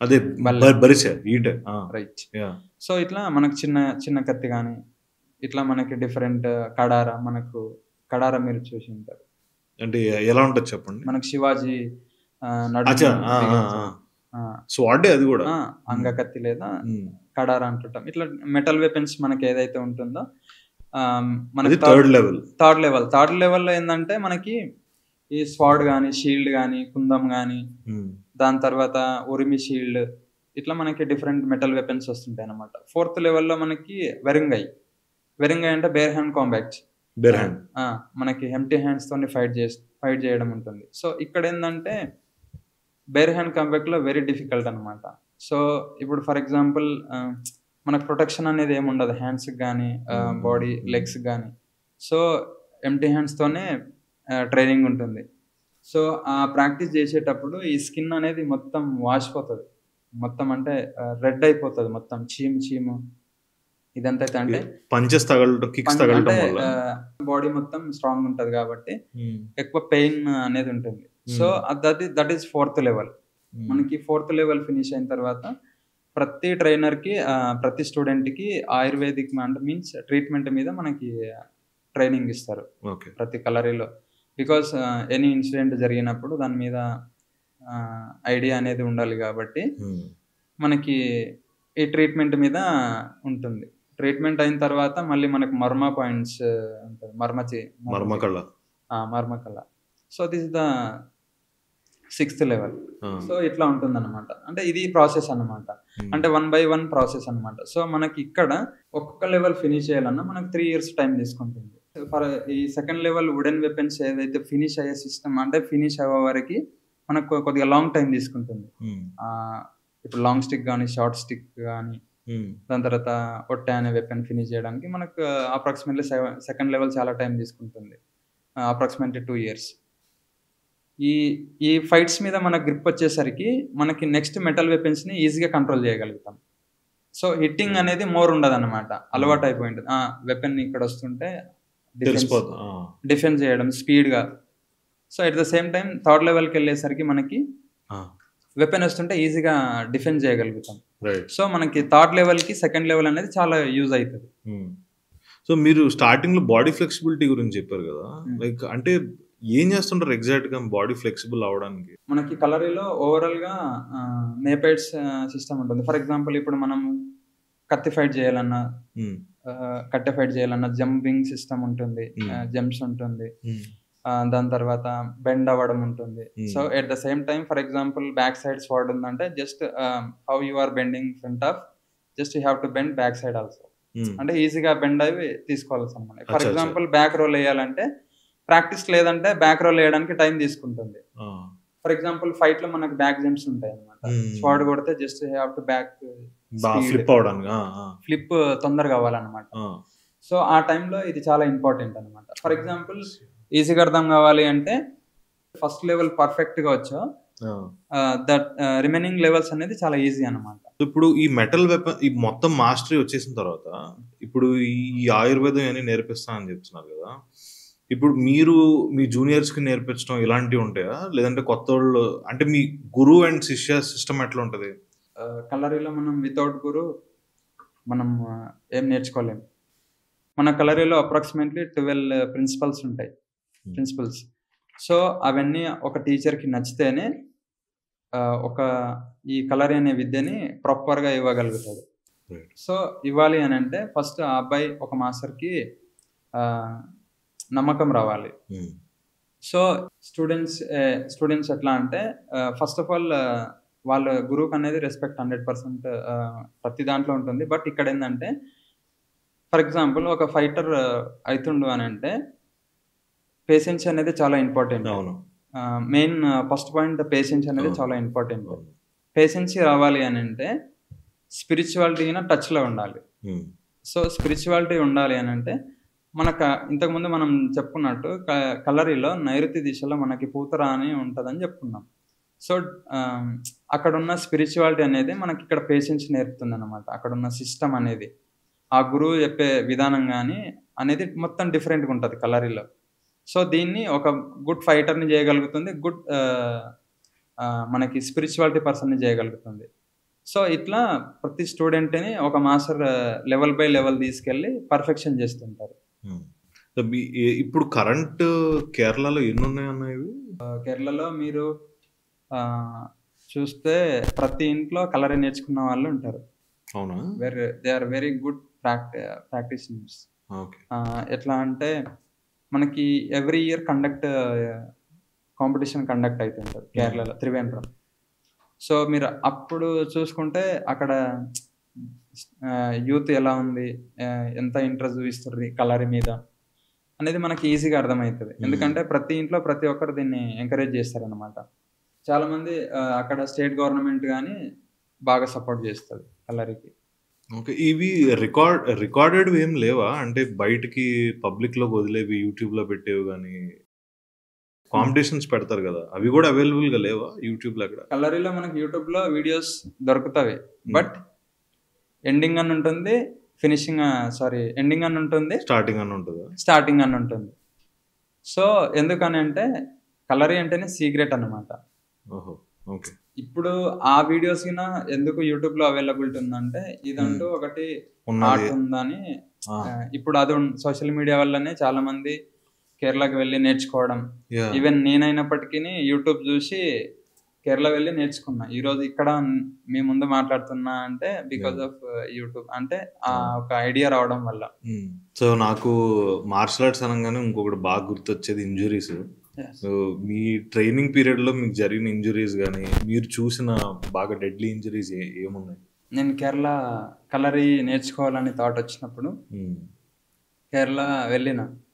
అదే రైట్. సో ఇట్లా మనకు చిన్న కత్తి కానీ ఇట్లా మనకి డిఫరెంట్ కడారా మీరు చూసి ఉంటారు. అంటే ఎలా ఉంటుంది చెప్పండి. మనకు శివాజీ స్వార్డే, అది కూడా అంగకత్తి లేదా కడారా అంటుంటాం. ఇట్లా మెటల్ వెపన్స్ మనకి ఏదైతే ఉంటుందో మనకి థర్డ్ లెవెల్లో ఏంటంటే మనకి ఈ స్వార్డ్ కానీ, షీల్డ్ కానీ, కుందం కానీ, దాని తర్వాత ఉరిమి షీల్డ్, ఇట్లా మనకి డిఫరెంట్ మెటల్ వెపన్స్ వస్తుంటాయి అన్నమాట. ఫోర్త్ లెవెల్లో మనకి వెరుంగై అంటే బేర్ హ్యాండ్ కాంబాట్. మనకి ఎంప్టీ హ్యాండ్స్ తోని ఫైట్ చేయడం ఉంటుంది. సో ఇక్కడ ఏంటంటే బేర్ హ్యాండ్ కాంబాట్ లో వెరీ డిఫికల్ట్ అనమాట. సో ఇప్పుడు ఫర్ ఎగ్జాంపుల్ మనకు ప్రొటెక్షన్ అనేది ఏమి ఉండదు హ్యాండ్స్ కానీ బాడీ లెగ్స్ కానీ. సో ఎంప్టీ హ్యాండ్స్ తోనే ట్రైనింగ్ ఉంటుంది. సో ఆ ప్రాక్టీస్ చేసేటప్పుడు ఈ స్కిన్ అనేది మొత్తం వాసిపోతుంది, మొత్తం అంటే రెడ్ అయిపోతుంది, మొత్తం చీము ఇదంతా. అంటే పంచెస్ తగలడం వల్ల బాడీ మొత్తం స్ట్రాంగ్ ఉంటుంది కాబట్టి ఎక్కువ పెయిన్ అనేది ఉంటుంది. So that is fourth level. మనకి ఫోర్త్ లెవెల్ ఫినిష్ అయిన తర్వాత ప్రతి ట్రైనర్కి, ప్రతి స్టూడెంట్కి ఆయుర్వేదిక్ అంటే మీన్స్ ట్రీట్మెంట్ మీద మనకి ట్రైనింగ్ ఇస్తారు ప్రతి కలరీలో. బికాస్ ఎనీ ఇన్సిడెంట్ జరిగినప్పుడు దాని మీద ఐడియా అనేది ఉండాలి కాబట్టి మనకి ఈ ట్రీట్మెంట్ మీద ఉంటుంది. ట్రీట్మెంట్ అయిన తర్వాత మళ్ళీ మనకు మర్మా పాయింట్స్ ఉంటుంది, మర్మకళ. So this is the 6th level. So ఇట్లా ఉంటుంది అనమాట. అంటే ఇది ప్రాసెస్ అనమాట, అంటే 1 by 1 ప్రాసెస్ అనమాట. సో మనకి ఇక్కడ ఒక్కొక్క లెవెల్ ఫినిష్ చేయాలన్నా మనకు 3 years టైం తీసుకుంటుంది. ఫర్ ఈ సెకండ్ లెవెల్ వుడెన్ వెపన్స్ ఏదైతే ఫినిష్ అయ్యే సిస్టమ్ అంటే ఫినిష్ అయ్యే వరకు మనకు కొద్దిగా లాంగ్ టైం తీసుకుంటుంది. ఇప్పుడు లాంగ్ స్టిక్ కానీ, షార్ట్ స్టిక్ కానీ, దాని తర్వాత ఒట్ట అనే వెపన్ ఫినిష్ చేయడానికి మనకు అప్రాక్సిమేట్లీ సెకండ్ లెవెల్ చాలా టైం తీసుకుంటుంది, అప్రాక్సిమేట్లీ 2 years. ఈ ఫైట్స్ మీద మన గ్రిప్ వచ్చేసరికి మనకి నెక్స్ట్ మెటల్ వెపన్స్ని ఈజీగా కంట్రోల్ చేయగలుగుతాం. సో హిట్టింగ్ అనేది మోర్ ఉండదు అనమాట, అలవాటు అయిపోయి ఉంటుంది. వెపన్ ఇక్కడ వస్తుంటే డిఫెన్స్ చేయడం స్పీడ్గా. So at the same time third లెవెల్కి వెళ్ళేసరికి మనకి వెపన్ వస్తుంటే ఈజీగా డిఫెన్స్ చేయగలుగుతాం. సో మనకి థర్డ్ లెవెల్కి సెకండ్ లెవెల్ అనేది చాలా యూజ్ అవుతుంది. సో మీరు స్టార్టింగ్లో బాడీ ఫ్లెక్సిబిలిటీ గురించి చెప్పారు కదా, లైక్ అంటే ఏం చేస్తుంటారు ఎగ్జాక్ట్ గా బాడీ ఫ్లెక్సిబుల్ అవడానికి? మనకి కలరీలో ఓవరాల్ గా మేపైట్స్ సిస్టమ్ ఉంటుంది. ఫర్ ఎగ్జాంపుల్ ఇప్పుడు మనం కత్తి ఫైట్ చేయాలన్నా, కట్టె ఫైట్ చేయాలన్నా జంపింగ్ సిస్టమ్ ఉంటుంది, జంప్స్ ఉంటుంది. దాని తర్వాత బెండ్ అవ్వడం ఉంటుంది. So at the same time for example back side స్వాడ్ ఉందంటే just how you are bending front of just you have to bend back side also. అంటే ఈజీగా బెండ్ అవి తీసుకోవాల్సి అనమాట. ఫర్ ఎగ్జాంపుల్ బ్యాక్ రోల్ వేయాలంటే ప్రాక్టీస్ లేదంటే బ్యాక్ రోల్ వేయడానికి టైం తీసుకుంటుంది. ఫర్ ఎగ్జాంపుల్ ఫైట్ లో మనకు బ్యాక్ జంప్స్ ఉంటాయి అనమాట. స్వాడ్ కొడితే just have to back flip తొందరగా అవ్వాలన్నమాట. సో ఆ టైంలో ఇది చాలా ఇంపార్టెంట్ అనమాట. ఫర్ ఎగ్జాంపుల్ ఈజీగా అర్థం కావాలి అంటే ఫస్ట్ లెవెల్ పర్ఫెక్ట్ గా వచ్చా దట్ రిమైనింగ్ లెవెల్స్ అనేది చాలా ఈజీ అనమాట. ఇప్పుడు ఈ మెటల్ వెపన్ ఈ మొత్తం మాస్టరీ వచ్చేసిన తర్వాత ఇప్పుడు ఈ ఆయుర్వేదం అని నేర్పిస్తా అని చెప్తున్నారు కదా, ఇప్పుడు మీరు మీ జూనియర్స్ కి నేర్పించడం ఇలాంటివి ఉంటాయా, లేదంటే కొత్త వాళ్ళు అంటే మీ గురువు అండ్ శిష్య సిస్టమ్ ఎట్లా ఉంటది? కలరీలో మనం వితౌట్ గురు మనం ఏం నేర్చుకోలేము. మన కలరీలో అప్రాక్సిమేట్లీ 12 ప్రిన్సిపల్స్ ఉంటాయి. సో అవన్నీ ఒక టీచర్కి నచ్చితేనే ఒక ఈ కలరీ అనే విద్యని ప్రాపర్గా ఇవ్వగలుగుతాడు. సో ఇవ్వాలి అని అంటే ఫస్ట్ ఆ అబ్బాయి ఒక మాస్టర్కి నమ్మకం రావాలి. సో స్టూడెంట్స్ ఎట్లా అంటే ఫస్ట్ ఆఫ్ ఆల్ వాళ్ళ గురువుకి అనేది రెస్పెక్ట్ 100% ప్రతి దాంట్లో ఉంటుంది. బట్ ఇక్కడ ఏంటంటే ఫర్ ఎగ్జాంపుల్ ఒక ఫైటర్ అవుతుండు అని అంటే పేషెన్స్ అనేది చాలా important. Main first point patience అనేది చాలా ఇంపార్టెంట్. పేషెన్స్ రావాలి అని అంటే స్పిరిచువాలిటీ టచ్లో ఉండాలి. సో స్పిరిచువాలిటీ ఉండాలి అని అంటే మనకు ఇంతకుముందు మనం చెప్పుకున్నట్టు కలరీలో నైరుతి దిశలో మనకి పూతరా అని ఉంటుందని చెప్పుకున్నాం. సో అక్కడ ఉన్న స్పిరిచువాలిటీ అనేది మనకి ఇక్కడ పేషెన్స్ నేర్పుతుంది అనమాట. అక్కడ ఉన్న సిస్టమ్ అనేది ఆ గురువు చెప్పే విధానం కానీ అనేది మొత్తం డిఫరెంట్గా ఉంటుంది కలరీలో. సో దీన్ని ఒక గుడ్ ఫైటర్ని చేయగలుగుతుంది, గుడ్ మనకి స్పిరిచువాలిటీ పర్సన్ని చేయగలుగుతుంది. సో ఇట్లా ప్రతి స్టూడెంట్ని ఒక మాస్టర్ లెవెల్ బై లెవెల్ తీసుకెళ్ళి పర్ఫెక్షన్ చేస్తుంటారు. ఇప్పుడు కరెంట్ కేరళలో ఎన్ని ఉన్నాయన్నా ఇవి? కేరళలో మీరు చూస్తే ప్రతి ఇంట్లో కలరీ నేర్చుకున్న వాళ్ళు ఉంటారు. అవునా? They are very good practitioners. ఎట్లా అంటే మనకి ఎవ్రీ ఇయర్ కాంపిటీషన్ కండక్ట్ అవుతుంటారు కేరళలో, త్రివేంద్రం. సో మీరు అప్పుడు చూసుకుంటే అక్కడ యూత్ ఎలా ఉంది, ఎంత ఇంట్రెస్ట్ చూపిస్తుంది కలరీ మీద అనేది మనకి ఈజీగా అర్థమవుతుంది. ఎందుకంటే ప్రతి ఇంట్లో ప్రతి ఒక్కరు దీన్ని ఎంకరేజ్ చేస్తారనమాట. చాలామంది అక్కడ స్టేట్ గవర్నమెంట్ కానీ బాగా సపోర్ట్ చేస్తుంది కలరీకి. ఓకే. ఇవి రికార్డెడ్ ఏం లేవా? అంటే బయటికి పబ్లిక్లోకి వదిలేవి, యూట్యూబ్లో పెట్టేవి కానీ కాంపిటీషన్స్ పెడతారు కదా, అవి కూడా అవైలబుల్గా లేవా యూట్యూబ్లో? అక్కడ కలరీలో మనకి యూట్యూబ్లో వీడియోస్ దొరుకుతాయి. బట్ ఎండింగ్ అని ఉంటుంది, ఎండింగ్ అని ఉంటుంది, స్టార్టింగ్ అని ఉంటుంది. సో ఎందుకని అంటే కలరీ అంటేనే సీక్రెట్ అన్నమాట. ఇప్పుడు ఆ వీడియోస్ ఎందుకు యూట్యూబ్ లో అవైలబిలిటీ ఉందంటే ఇదంటూ ఒకటి ఆర్ట్ ఉందని. ఇప్పుడు అది సోషల్ మీడియా వల్లనే చాలా మంది కేరళకి వెళ్ళి నేర్చుకోవడం. ఈవెన్ నేనైనప్పటికీ యూట్యూబ్ చూసి కేరళ వెళ్ళి నేర్చుకున్నా. ఈ రోజు ఇక్కడ మీ ముందు మాట్లాడుతున్నా అంటే బికాస్ ఆఫ్ యూట్యూబ్, అంటే ఆ ఒక ఐడియా రావడం వల్ల. సో నాకు మార్షల్ ఆర్ట్స్ అనగానే ఇంకొకటి బాగా గుర్తొచ్చేది ఇంజురీస్. సో మీ ట్రైనింగ్ పీరియడ్ లో మీకు జరిగిన ఇంజురీస్ కానీ మీరు చూసిన బాగా డెడ్లీ ఇంజురీస్ ఏమున్నాయి? నేను కేరళ కలరీ నేర్చుకోవాలని థాట్ వచ్చినప్పుడు కేరళ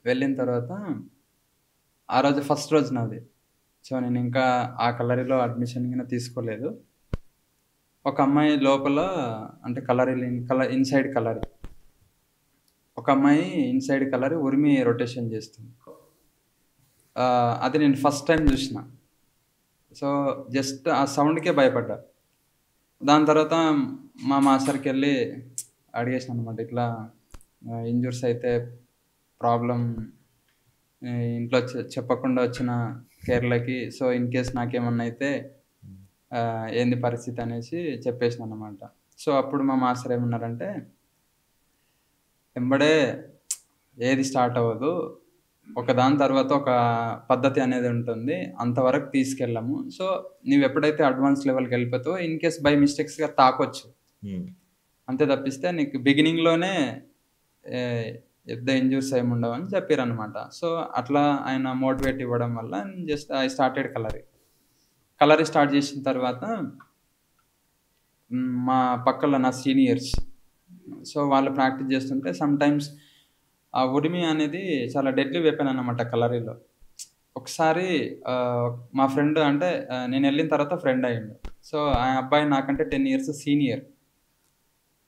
వెళ్ళిన తర్వాత ఆ రోజు ఫస్ట్ రోజు నాది. సో నేను ఇంకా ఆ కలరీలో అడ్మిషన్ కింద తీసుకోలేదు. ఒక అమ్మాయి లోపల అంటే ఇన్సైడ్ కలరీ, ఒక అమ్మాయి ఇన్సైడ్ కలరీ ఉరిమి రొటేషన్ చేస్తుంది. అది నేను ఫస్ట్ టైం చూసిన. సో జస్ట్ ఆ సౌండ్కే భయపడ్డా. దాని తర్వాత మా మాస్టర్కి వెళ్ళి అడిగేసాను అనమాట, ఇట్లా ఇంజూర్స్ అయితే ప్రాబ్లం, ఇంట్లో చెప్పకుండా వచ్చిన కేరళకి, సో ఇన్ కేస్ నాకేమన్నా అయితే ఏంది పరిస్థితి అనేసి చెప్పేసిన అనమాట. సో అప్పుడు మా మాస్టర్ ఏమన్నారంటే, వెంబడే ఏది స్టార్ట్ అవ్వదు, ఒక దాని తర్వాత ఒక పద్ధతి అనేది ఉంటుంది, అంతవరకు తీసుకెళ్ళాము. సో నువ్వు ఎప్పుడైతే అడ్వాన్స్ లెవెల్కి వెళ్ళిపోతావో ఇన్ కేస్ బై మిస్టేక్స్గా తాకొచ్చు, అంతే తప్పిస్తే నీకు బిగినింగ్లోనే పెద్ద ఇంజూరీస్ ఏమి ఉండవు అని చెప్పారు అనమాట. సో అట్లా ఆయన మోటివేట్ ఇవ్వడం వల్ల జస్ట్ ఐ స్టార్టెడ్ కలరీ స్టార్ట్ చేసిన తర్వాత మా పక్కల నా సీనియర్స్, సో వాళ్ళు ప్రాక్టీస్ చేస్తుంటే సమ్ టైమ్స్ ఆ ఉరిమి అనేది చాలా డెడ్లీ వెపన్ అన్నమాట కలరీలో. ఒకసారి మా ఫ్రెండ్ అంటే నేను వెళ్ళిన తర్వాత ఫ్రెండ్ అయ్యిండు. సో ఆ అబ్బాయి నాకంటే 10 years సీనియర్.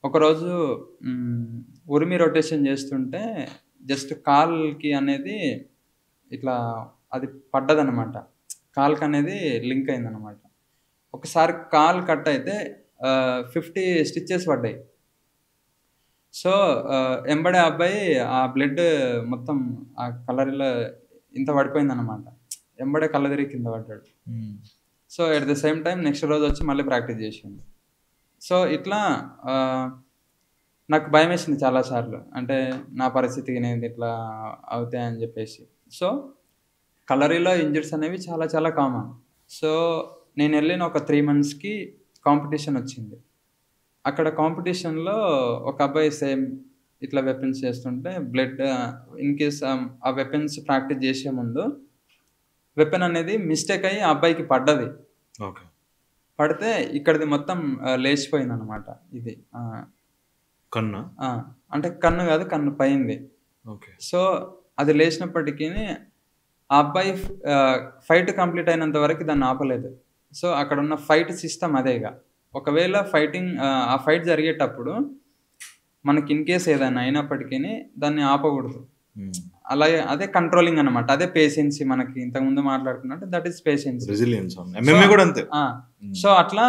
ఒకరోజు ఉరిమి రొటేషన్ చేస్తుంటే జస్ట్ కాల్కి అనేది ఇట్లా అది పడ్డదనమాట. కాల్కి అనేది లింక్ అయిందనమాట. ఒకసారి కాల్ కట్ అయితే 50 stitches పడ్డాయి. సో ఎంబడే అబ్బాయి ఆ బ్లడ్ మొత్తం ఆ కలరీలో ఇంత పడిపోయిందనమాట. ఎంబడే కళ్ళ తిరిగి కింద పడ్డాడు. So at the same time next రోజు వచ్చి మళ్ళీ ప్రాక్టీస్ చేసిండు. సో ఇట్లా నాకు భయం వేసింది చాలాసార్లు, అంటే నా పరిస్థితికి నేను ఇట్లా అవుతాయని చెప్పేసి. సో కలరీలో ఇంజరీస్ అనేవి చాలా చాలా కామన్. సో నేను వెళ్ళిన ఒక 3 monthsకి కాంపిటీషన్ వచ్చింది. అక్కడ కాంపిటీషన్లో ఒక అబ్బాయి సేమ్ ఇట్లా వెపన్స్ చేస్తుంటే బ్లడ్ ఇన్ కేస్ ఆ వెపన్స్ ప్రాక్టీస్ చేసే ముందు వెపన్ అనేది మిస్టేక్ అయ్యి ఆ అబ్బాయికి పడ్డది. పడితే ఇక్కడిది మొత్తం లేచిపోయింది అనమాట. ఇది కన్ను అంటే కన్ను కాదు, కన్ను పైంది. సో అది లేచినప్పటికీ ఆ అబ్బాయి ఫైట్ కంప్లీట్ అయినంత వరకు దాన్ని ఆపలేదు. సో అక్కడ ఉన్న ఫైట్ సిస్టమ్ అదేగా. ఒకవేళ ఆ ఫైట్ జరిగేటప్పుడు మనకి ఇన్ కేస్ ఏదైనా అయినప్పటికీ దాన్ని ఆపకూడదు. అలాగే అదే కంట్రోలింగ్ అనమాట, అదే పేషెన్సీ. మనకి ఇంతకుముందు మాట్లాడుకున్నట్టు దట్ ఈస్ పేషెన్సీ. సో అట్లా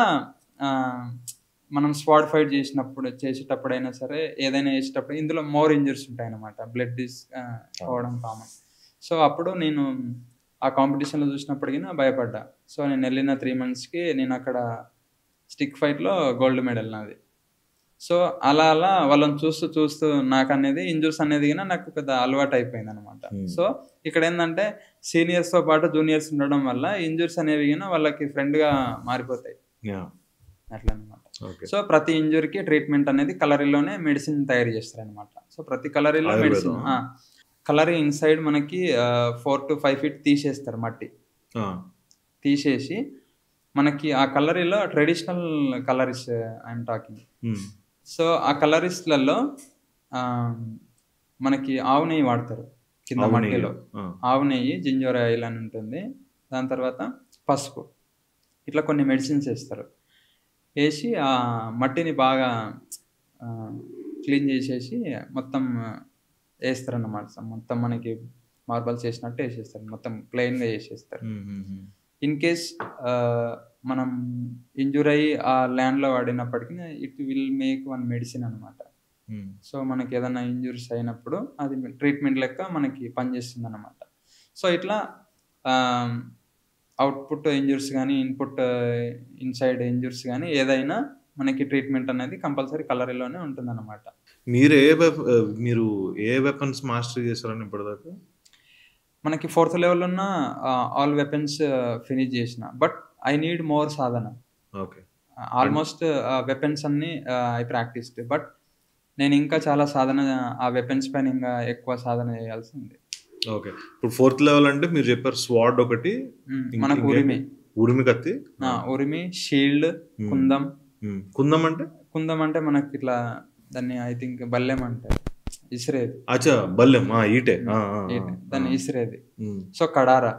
మనం స్క్వాడ్ ఫైట్ చేసేటప్పుడు అయినా సరే, ఏదైనా చేసేటప్పుడు ఇందులో మోర్ ఇంజరీస్ ఉంటాయి అనమాట. బ్లడ్ పోవడం కామన్. సో అప్పుడు నేను ఆ కాంపిటీషన్లో చూసినప్పటికీ భయపడ్డా. సో నేను వెళ్ళిన 3 monthsకి నేను అక్కడ స్టిక్ ఫైట్లో గోల్డ్ మెడల్ నాది. సో అలా వాళ్ళని చూస్తూ నాకు అనేది ఇంజూర్స్ అనేది నాకు పెద్ద అలవాటు అయిపోయింది అనమాట. సో ఇక్కడ ఏంటంటే సీనియర్స్తో పాటు జూనియర్స్ ఉండడం వల్ల ఇంజూర్స్ అనేవి వాళ్ళకి ఫ్రెండ్గా మారిపోతాయి అట్లా అనమాట. సో ప్రతి ఇంజురీకి ట్రీట్మెంట్ అనేది కలరీలోనే మెడిసిన్ తయారు చేస్తారనమాట. సో ప్రతి కలరీలో మెడిసిన్, కలరీ ఇన్సైడ్ మనకి 4 to 5 feet తీసేస్తారు, మట్టి తీసేసి మనకి ఆ కలరీలో traditional calories I'm talking. So ఆ కలరిస్ట్లలో మనకి ఆవు నెయ్యి వాడతారు కింద మట్టిలో. ఆవు నెయ్యి, జింజర్ ఆయిల్ అని ఉంటుంది. దాని తర్వాత పసుపు, ఇట్లా కొన్ని మెడిసిన్స్ వేస్తారు. వేసి ఆ మట్టిని బాగా క్లీన్ చేసేసి మొత్తం వేస్తారన్నమాట. మొత్తం మనకి మార్బల్స్ వేసినట్టు వేసేస్తారు, మొత్తం ప్లెయిన్గా వేసేస్తారు. ఇన్ కేస్ మనం ఇంజూర్ అయ్యి ఆ ల్యాండ్లో వాడినప్పటికీ it will make one medicine అనమాట. సో మనకి ఏదైనా ఇంజూరీస్ అయినప్పుడు అది ట్రీట్మెంట్ లెక్క మనకి పనిచేస్తుంది అనమాట. సో ఇట్లా అవుట్పుట్ ఇంజూరీస్ కానీ ఇన్పుట్ ఇన్సైడ్ ఇంజూరీస్ కానీ ఏదైనా మనకి ట్రీట్మెంట్ అనేది కంపల్సరీ కలరీలోనే ఉంటుంది అనమాట. మీరు ఏ వెపన్స్ మాస్టర్ చేశారని ఇప్పటిదాకా? మనకి 4th level ఉన్న ఆల్ వెపన్స్ ఫినిష్ చేసిన, but I need more Sadhana. Almost weapons అన్ని ఐ ప్రాక్టీస్డ్, బట్ నేను ఇంకా చాలా సాధన ఆ వెపన్స్ పైన ఇంకా ఎక్కువ సాధన చేయాల్సి ఉంది. ఓకే, ఇప్పుడు 4th level అంటే మీరు చెప్పారు స్వాడ్ ఒకటి, మనకు ఉరిమి కత్తి, ఉరిమి, షీల్డ్, కుందం. కుందం అంటే మనకి ఇట్లా దాన్ని ఐ థింక్ బల్లెం అంటే ఇసిరేది. అచ్చా, బల్లెం, ఈటే దాన్ని ఇసిరేది. సో కడారా,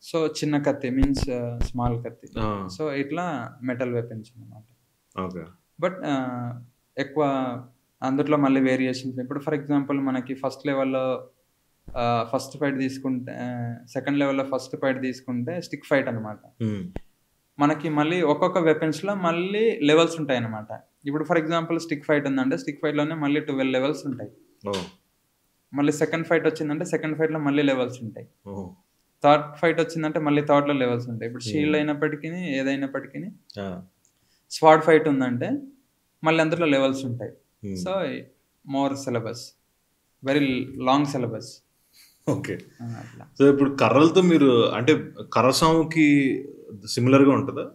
సో చిన్న కత్తి మీన్స్ స్మాల్ కత్తి. సో ఇట్లా మెటల్ వెపన్స్ అన్నమాట. బట్ ఎక్కువ అందులో మళ్ళీ వేరియేషన్స్. ఇప్పుడు ఫర్ ఎగ్జాంపుల్ మనకి ఫస్ట్ లెవెల్లో ఫస్ట్ ఫైట్ తీసుకుంటే, సెకండ్ లెవెల్లో ఫస్ట్ ఫైట్ తీసుకుంటే స్టిక్ ఫైట్ అనమాట. మనకి మళ్ళీ ఒక్కొక్క వెపన్స్లో మళ్ళీ లెవెల్స్ ఉంటాయి అన్నమాట. ఇప్పుడు ఫర్ ఎగ్జాంపుల్ స్టిక్ ఫైట్ ఉందంటే స్టిక్ ఫైట్లోనే మళ్ళీ 12 levels ఉంటాయి. మళ్ళీ సెకండ్ ఫైట్ వచ్చిందంటే సెకండ్ ఫైట్లో మళ్ళీ లెవెల్స్ ఉంటాయి. థర్డ్ ఫైట్ వచ్చిందంటే మళ్ళీ థర్డ్లో లెవెల్స్ ఉంటాయి. ఇప్పుడు షీల్డ్ అయినప్పటికీ ఏదైనప్పటికీ, స్వాడ్ ఫైట్ ఉందంటే మళ్ళీ అందులో లెవెల్స్ ఉంటాయి. So more syllabus, very long syllabus. Okay, so ఇప్పుడు కర్రలతో మీరు అంటే కర్రసాముకి సిమిలర్ గా ఉంటుందా,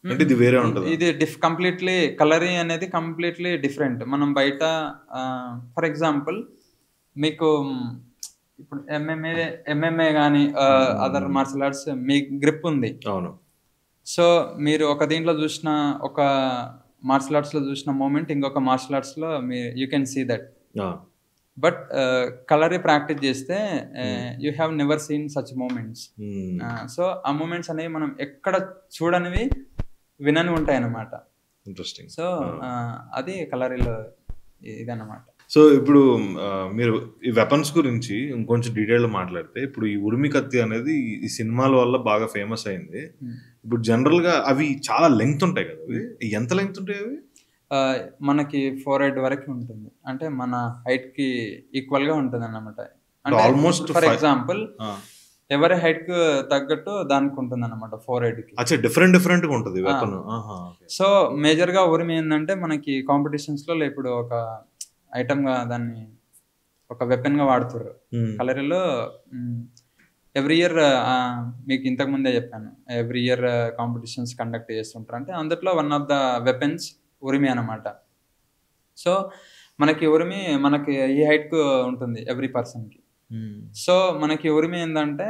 అంటే ఇది వేరే ఉంటుంది? ఇది కంప్లీట్లీ కలరీ అనేది కంప్లీట్లీ డిఫరెంట్. మనం బయట ఫర్ ఎగ్జాంపుల్ మీకు ఇప్పుడు ఎంఎంఏ కానీ అదర్ మార్షల్ ఆర్ట్స్ మీ గ్రిప్ ఉంది. అవును. సో మీరు ఒక దీంట్లో చూసిన ఒక మార్షల్ ఆర్ట్స్లో చూసిన మూమెంట్ ఇంకొక మార్షల్ ఆర్ట్స్లో you can see that. But Kalari practice చేస్తే you have never seen such moments. So ఆ మూమెంట్స్ అనేవి మనం ఎక్కడ చూడనివి వినని ఉంటాయి అన్నమాట. ఇంట్రెస్టింగ్. సో అది కలరీలో ఇదన్నమాట. సో ఇప్పుడు మీరు ఈ వెపన్స్ గురించి ఇంకొంచెం డీటెయిల్ మాట్లాడితే, ఇప్పుడు ఈ ఉరిమి కత్తి అనేది ఈ సినిమాల వల్ల బాగా ఫేమస్ అయింది. ఇప్పుడు జనరల్ గా అవి చాలా లెంగ్త్ ఉంటాయి కదా, అవి ఎంత లెంగ్త్ ఉంటాయి అవి? మనకి 4'8" వరకు ఉంటుంది, అంటే మన హైట్ కి ఈక్వల్ గా ఉంటుంది అన్నమాట. ఆల్మోస్ట్ ఫర్ ఎగ్జాంపుల్ ఎవరి హైట్ కు తగ్గట్టు దానికి ఉంటుంది అనమాట 4'8" కి. అచ్చా, డిఫరెంట్ గా ఉంటుంది వెపన్. సో మేజర్ గా ఉరిమి ఏంటంటే మనకి కాంపిటీషన్స్ లో ఇప్పుడు ఒక ఐటమ్ గా దాన్ని ఒక వెపన్ గా వాడుతారు. కలరీలో ఎవ్రీ ఇయర్ మీకు ఇంతకు ముందే చెప్పాను, ఎవ్రీ ఇయర్ కాంపిటీషన్స్ కండక్ట్ చేస్తుంటారు. అంటే అందులో వన్ ఆఫ్ ద వెపన్స్ ఉరిమి అనమాట. సో మనకి ఉరిమి మనకి ఈ హైట్ కు ఉంటుంది ఎవ్రీ పర్సన్ కి. సో మనకి ఉరిమి ఏంటంటే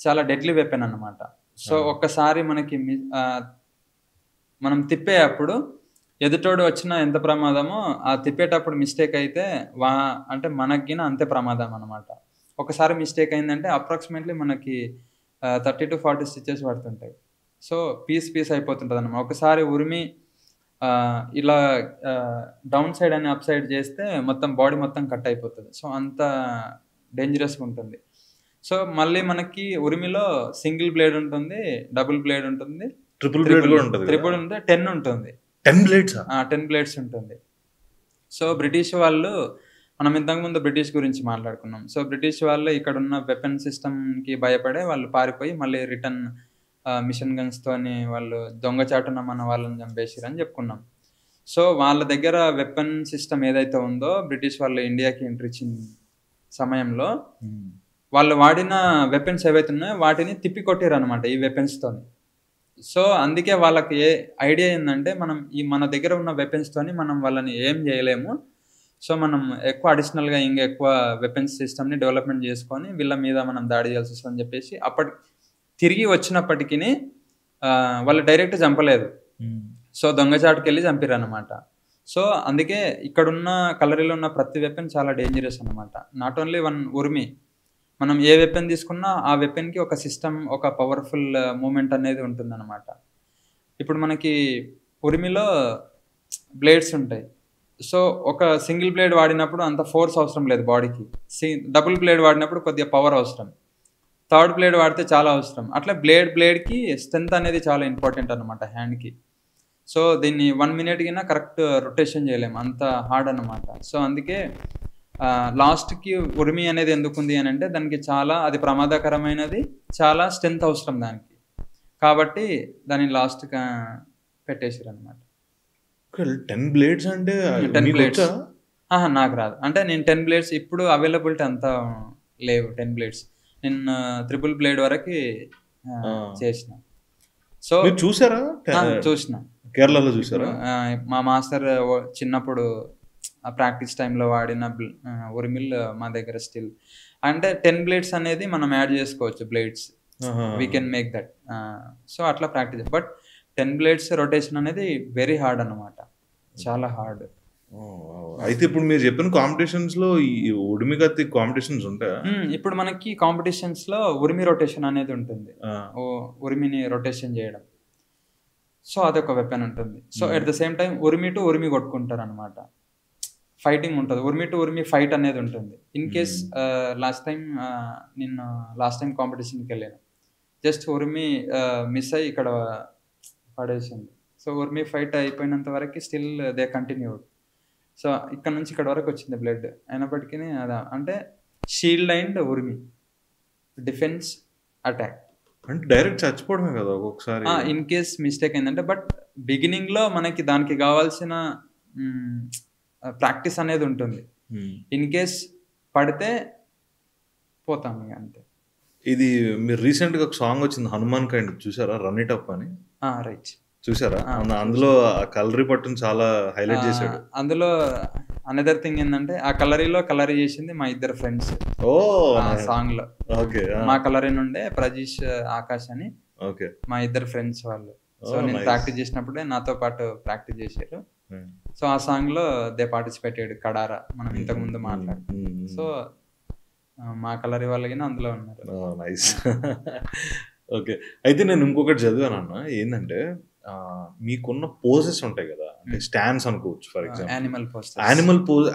చాలా డెడ్లీ వెపన్ అన్నమాట. సో ఒక్కసారి మనకి మనం తిప్పేటప్పుడు ఎదుటోడు వచ్చిన ఎంత ప్రమాదమో ఆ తిప్పేటప్పుడు మిస్టేక్ అయితే అంటే మనకి అంతే ప్రమాదం అనమాట. ఒకసారి మిస్టేక్ అయిందంటే అప్రాక్సిమేట్లీ మనకి 30 to 40 స్టిచెస్ పడుతుంటాయి. సో పీస్ అయిపోతుంటుంది అన్నమాట. ఒకసారి ఉరిమి ఇలా డౌన్ సైడ్ అని అప్ సైడ్ చేస్తే మొత్తం బాడీ మొత్తం కట్ అయిపోతుంది. సో అంత డేంజరస్గా ఉంటుంది. సో మళ్ళీ మనకి ఉరిమిలో సింగిల్ బ్లేడ్ ఉంటుంది, డబుల్ బ్లేడ్ ఉంటుంది, ట్రిపుల్ ఉంటుంది, 10 ఉంటుంది. 10 బ్లేడ్స్ ఉంటుంది. సో బ్రిటిష్ వాళ్ళు, మనం ఇంతకుముందు బ్రిటిష్ గురించి మాట్లాడుకున్నాం. సో బ్రిటిష్ వాళ్ళు ఇక్కడ ఉన్న వెపన్ సిస్టమ్కి భయపడే వాళ్ళు పారిపోయి మళ్ళీ రిటర్న్ మిషన్ గన్స్ తోని వాళ్ళు దొంగచాటున మన వాళ్ళని చంపేసారు అని చెప్పుకున్నాం. సో వాళ్ళ దగ్గర వెపన్ సిస్టమ్ ఏదైతే ఉందో బ్రిటిష్ వాళ్ళు ఇండియాకి ఎంట్రీ ఇచ్చిన సమయంలో వాళ్ళు వాడిన వెపన్స్ ఏవైతే ఉన్నాయో వాటిని తిప్పి కొట్టారు అనమాట ఈ వెపన్స్తోని. సో అందుకే వాళ్ళకి ఐడియా ఏంటంటే మన దగ్గర ఉన్న వెపన్స్తోని మనం వాళ్ళని ఏం చేయలేము. సో మనం ఎక్కువ అడిషనల్గా ఇంకా ఎక్కువ వెపన్స్ సిస్టమ్ని డెవలప్మెంట్ చేసుకొని వీళ్ళ మీద మనం దాడి చేయాల్సి వస్తుందని చెప్పేసి తిరిగి వచ్చినప్పటికీ వాళ్ళు డైరెక్ట్ చంపలేదు. సో దొంగచాటుకి వెళ్ళి చంపారు అనమాట. సో అందుకే ఇక్కడున్న కలరీలో ఉన్న ప్రతి వెపన్ చాలా డేంజరస్ అనమాట. నాట్ ఓన్లీ వన్ ఉరిమి, మనం ఏ వెపన్ తీసుకున్నా ఆ వెపన్కి ఒక సిస్టమ్, ఒక పవర్ఫుల్ మూమెంట్ అనేది ఉంటుందన్నమాట. ఇప్పుడు మనకి ఉరిమిలో బ్లేడ్స్ ఉంటాయి. సో ఒక సింగిల్ బ్లేడ్ వాడినప్పుడు అంత ఫోర్స్ అవసరం లేదు బాడీకి. డబుల్ బ్లేడ్ వాడినప్పుడు కొద్దిగా పవర్ అవసరం, థర్డ్ బ్లేడ్ వాడితే చాలా అవసరం. అట్లా బ్లేడ్కి స్ట్రెంత్ అనేది చాలా ఇంపార్టెంట్ అనమాట హ్యాండ్కి. సో దీన్ని 1 minute కినా కరెక్ట్ రొటేషన్ చేయలేము, అంత హార్డ్ అనమాట. సో అందుకే లాస్ట్కి ఉరిమి అనేది ఎందుకుంది అని అంటే దానికి చాలా అది ప్రమాదకరమైనది, చాలా స్ట్రెంత్ అవసరం దానికి, కాబట్టి దాన్ని లాస్ట్గా పెట్టేసారు అనమాట. 10 బ్లేడ్స్ అంటే 10 బ్లేడ్స్ నాకు రాదు. అంటే నేను 10 బ్లేడ్స్ ఇప్పుడు అవైలబిలిటీ అంతా లేవు. 10 బ్లేడ్స్ నేను ట్రిపుల్ బ్లేడ్ వరకు చేసిన. సో చూసారా? చూసిన, కేరళలో చూసారా? మా మాస్టర్ చిన్నప్పుడు ప్రాక్టీస్ టైంలో వాడిన ఉరిమిల్ మా దగ్గర స్టిల్. అంటే 10 బ్లేడ్స్ అనేది మనం యాడ్ చేసుకోవచ్చు blades, we can make that. So అట్లా ప్రాక్టీస్. బట్ 10 బ్లేడ్స్ రొటేషన్ అనేది వెరీ హార్డ్ అనమాట, చాలా హార్డ్. అయితే ఇప్పుడు మీరు చెప్పిన కాంపిటీషన్స్ లో ఈ ఉరిమి కత్తి కాంపిటీషన్స్ ఉంటాయా? ఇప్పుడు మనకి కాంపిటీషన్స్ లో ఉరిమి రొటేషన్ అనేది ఉంటుంది, ఉరిమిని రొటేషన్ చేయడం. సో అదొక వెపన్ ఉంటుంది. So at the same time urumi to urumi కొట్టుకుంటారు అనమాట, ఫైటింగ్ ఉంటుంది. ఉరిమి టు ఉరిమి ఫైట్ అనేది ఉంటుంది. ఇన్ కేస్ లాస్ట్ టైం కాంపిటీషన్కి వెళ్ళాను, జస్ట్ ఉరిమి మిస్ అయ్యి ఇక్కడ పడేసింది. సో ఉరిమి ఫైట్ అయిపోయినంత వరకు స్టిల్ దే కంటిన్యూడ్. సో ఇక్కడ నుంచి ఇక్కడ వరకు వచ్చింది బ్లడ్, అయినప్పటికీ అంటే shield and Urimi, defence, attack. అంటే డైరెక్ట్ చచ్చిపోవడమే కదా ఒక్కొక్కసారి ఇన్ కేస్ మిస్టేక్ అయిందంటే. బట్ బిగినింగ్ లో మనకి దానికి కావాల్సిన ప్రాక్టీస్ అనేది ఉంటుంది. ఇన్ కేస్ పడితే పోతాం ఇక అంతే. ఇది మీరు రీసెంట్ గా ఒక సాంగ్ వచ్చింది హనుమాన్ కైండ్, చూసారా? రన్ ఇట్ అప్ అని. రైట్, చూసారా? అందులో కలరీ పట్టును చాలా హైలైట్ చేశాడు. అందులో అనదర్ థింగ్ ఏంటంటే ఆ కలరీలో కలరీ చేసింది మా ఇద్దరు ఫ్రెండ్స్ సాంగ్ లో. మా కలరీ నుండే ప్రజీష్, ఆకాష్ అని మా ఇద్దరు ఫ్రెండ్స్ వాళ్ళు. సో నేను ప్రాక్టీస్ చేసినప్పుడే నాతో పాటు ప్రాక్టీస్ చేశారు. సో ఆ సాంగ్ లో దే పార్టిసిపేటెడ్ కడారా, మనం ఇంతకు ముందు మాట్లాడు. సో మా కలరీ వాళ్ళకి అందులో ఉన్నారు. నైస్. ఓకే, అయితే నేను ఇంకొకటి చదివాను అన్న, ఏంటంటే మీకున్న పోజెస్ ఉంటాయి కదా, అంటే స్టాండ్స్ అనుకోవచ్చు ఫర్ ఎగ్జాంపుల్,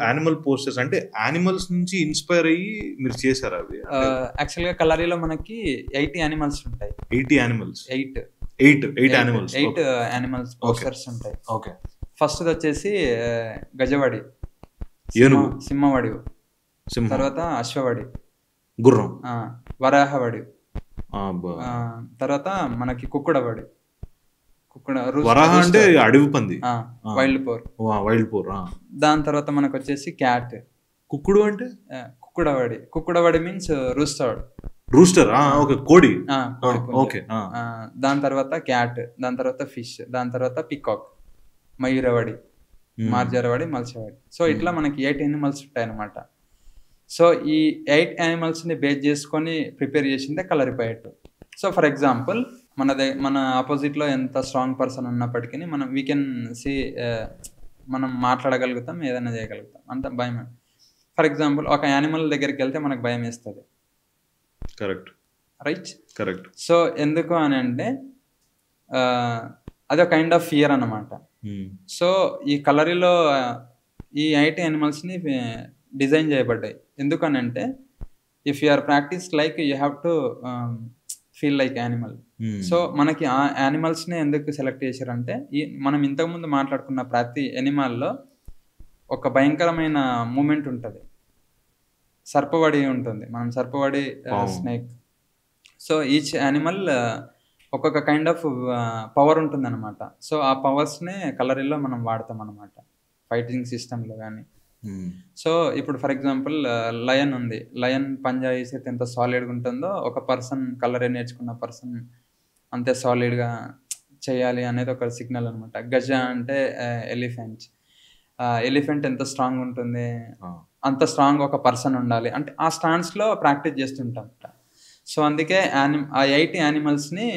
యానిమల్ పోస్టర్స్ అంటే యానిమల్స్ నుంచి ఇన్స్పైర్ అయ్యి మీరు చేశారు అవి? యాక్చువల్ గా కలరీలో మనకి 80 యానిమల్స్ ఉంటాయి. 80 యానిమల్స్? 8 యానిమల్స్ పోస్టర్స్ ఉంటాయి. ఓకే, ఫస్ట్ వచ్చేసి గజవాడి, ఏనుగు, సింహవాడి, తర్వాత అశ్వవాడి, గుర్రం, వరాహవాడి, తర్వాత మనకి కుక్కుడవాడి. వరాహ అంటే అడవి పంది, వైల్డ్ పోర్. దాని తర్వాత మనకు వచ్చేసి క్యాట్. కుక్కుడు అంటే కుక్కుడవాడి. కుక్కుడవాడి మీన్స్ రూస్టర్. ఓకే, కోడి. ఓకే. దాని తర్వాత క్యాట్, దాని తర్వాత ఫిష్, దాని తర్వాత పికాక్, మయూరవాడి, మార్జరవాడి, మల్సవాడి. సో ఇట్లా మనకి 8 యానిమల్స్ ఉంటాయి అన్నమాట. సో ఈ 8 యానిమల్స్ని బేస్ చేసుకొని ప్రిపేర్ చేసిందే కలరిపయట్. సో ఫర్ ఎగ్జాంపుల్ మన ఆపోజిట్లో ఎంత స్ట్రాంగ్ పర్సన్ ఉన్నప్పటికీ వీ కెన్ సీ, మనం మాట్లాడగలుగుతాం, ఏదైనా చేయగలుగుతాం, అంత భయం. ఫర్ ఎగ్జాంపుల్ ఒక యానిమల్ దగ్గరికి వెళ్తే మనకు భయం వేస్తుంది. Correct, right, correct. సో ఎందుకు అని అంటే అదొక కైండ్ ఆఫ్ ఫియర్ అన్నమాట. సో ఈ కలరీలో ఈ 8 యానిమల్స్ని డిజైన్ చేయబడ్డాయి. ఎందుకనంటే if you are practice like you have to feel like animal. So మనకి ఆ యానిమల్స్ని ఎందుకు సెలెక్ట్ చేశారంటే మనం ఇంతకుముందు మాట్లాడుకున్న ప్రతి యానిమల్లో ఒక భయంకరమైన మూమెంట్ ఉంటుంది. సర్పవాడి ఉంటుంది, మనం సర్పవాడి, స్నేక్. సో ఈచ్ యానిమల్ ఒక్కొక్క కైండ్ ఆఫ్ పవర్ ఉంటుంది అనమాట. సో ఆ పవర్స్నే కలరీలో మనం వాడతాం అనమాట, ఫైటింగ్ సిస్టంలో కానీ. సో ఇప్పుడు ఫర్ ఎగ్జాంపుల్ లయన్ ఉంది, లయన్ పంజా వేసేది ఎంత సాలిడ్గా ఉంటుందో ఒక పర్సన్ కలరే నేర్చుకున్న పర్సన్ అంతే సాలిడ్గా చేయాలి అనేది ఒక సిగ్నల్ అనమాట. గజ అంటే ఎలిఫెంట్ ఎంత స్ట్రాంగ్ ఉంటుంది అంత స్ట్రాంగ్ ఒక పర్సన్ ఉండాలి అంటే ఆ స్టాండ్స్లో ప్రాక్టీస్ చేస్తుంటాం. సో అందుకే ఆ 8 యానిమల్స్ని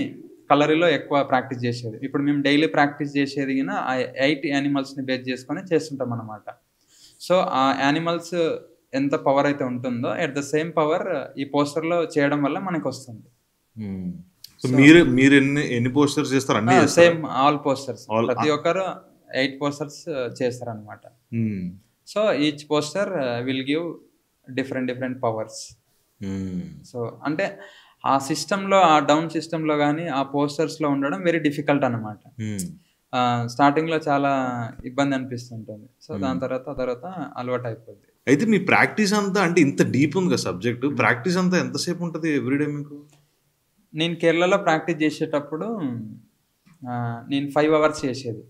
కలరీలో ఎక్కువ ప్రాక్టీస్ చేసేది. ఇప్పుడు మేము డైలీ ప్రాక్టీస్ చేసేది కింద ఆ 8 యానిమల్స్ని బేస్ చేసుకొని చేస్తుంటాం అన్నమాట. సో ఆ యానిమల్స్ ఎంత పవర్ అయితే ఉంటుందో ఎట్ ద సేమ్ పవర్ ఈ పోస్టర్లో చేయడం వల్ల మనకు వస్తుంది. మీరు ఎన్ని పోస్టర్స్ చేస్తారు? అన్ని సేమ్, ఆల్ పోస్టర్స్, ప్రతి ఒక్కరు 8 పోస్టర్స్ చేస్తారు అనమాట. So each poster will give different powers. So అంటే ఆ సిస్టంలో, ఆ డౌన్ సిస్టంలో కానీ ఆ పోస్టర్స్లో ఉండడం వెరీ డిఫికల్ట్ అనమాట. స్టార్టింగ్లో చాలా ఇబ్బంది అనిపిస్తుంటుంది. సో దాని తర్వాత అలవాటు అయిపోద్ది. అయితే మీ ప్రాక్టీస్ అంతా అంటే ఇంత డీప్ ఉంది కదా సబ్జెక్ట్, ప్రాక్టీస్ అంతా ఎంతసేపు ఉంటుంది ఎవ్రీడే మీకు? నేను కేరళలో ప్రాక్టీస్ చేసేటప్పుడు నేను 5 hours చేసేది.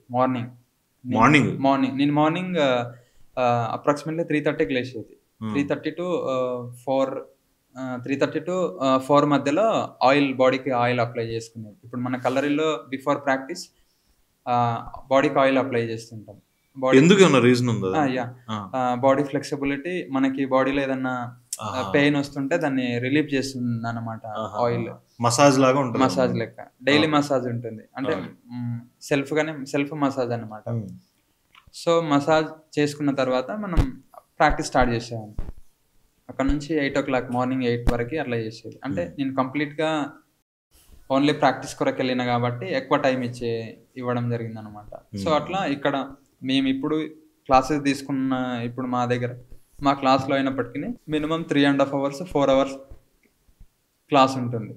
నేను మార్నింగ్ అప్రాక్సిమేట్లీ 3:30కి లేచేది. 3:30 to 4 మధ్యలో బాడీకి ఆయిల్ అప్లై చేసుకునేది. ఇప్పుడు మన కలరీలో బిఫోర్ ప్రాక్టీస్ బాడీకి ఆయిల్ అప్లై చేస్తుంటాం. బాడీ ఫ్లెక్సిబిలిటీ, మనకి బాడీలో ఏదన్నా పెయిన్ వస్తుంటే దాన్ని రిలీఫ్ చేస్తుంది అన్నమాట ఆయిల్. మసాజ్ లాగా ఉంటుంది, మసాజ్ లెక్క. డైలీ మసాజ్ ఉంటుంది అంటే సెల్ఫ్ మసాజ్ అన్నమాట. సో మసాజ్ చేసుకున్న తర్వాత మనం ప్రాక్టీస్ స్టార్ట్ చేసేవాళ్ళం. అక్కడ నుంచి 8 o'clock, మార్నింగ్ 8 వరకు అట్లా చేసేది. అంటే నేను కంప్లీట్గా ఓన్లీ ప్రాక్టీస్ కొరకు వెళ్ళిన కాబట్టి ఎక్కువ టైం ఇవ్వడం జరిగింది అనమాట. సో అట్లా ఇక్కడ మేము ఇప్పుడు క్లాసెస్ తీసుకున్న, ఇప్పుడు మా క్లాస్లో అయినప్పటికీ మినిమం 3.5 hours, 4 hours క్లాస్ ఉంటుంది.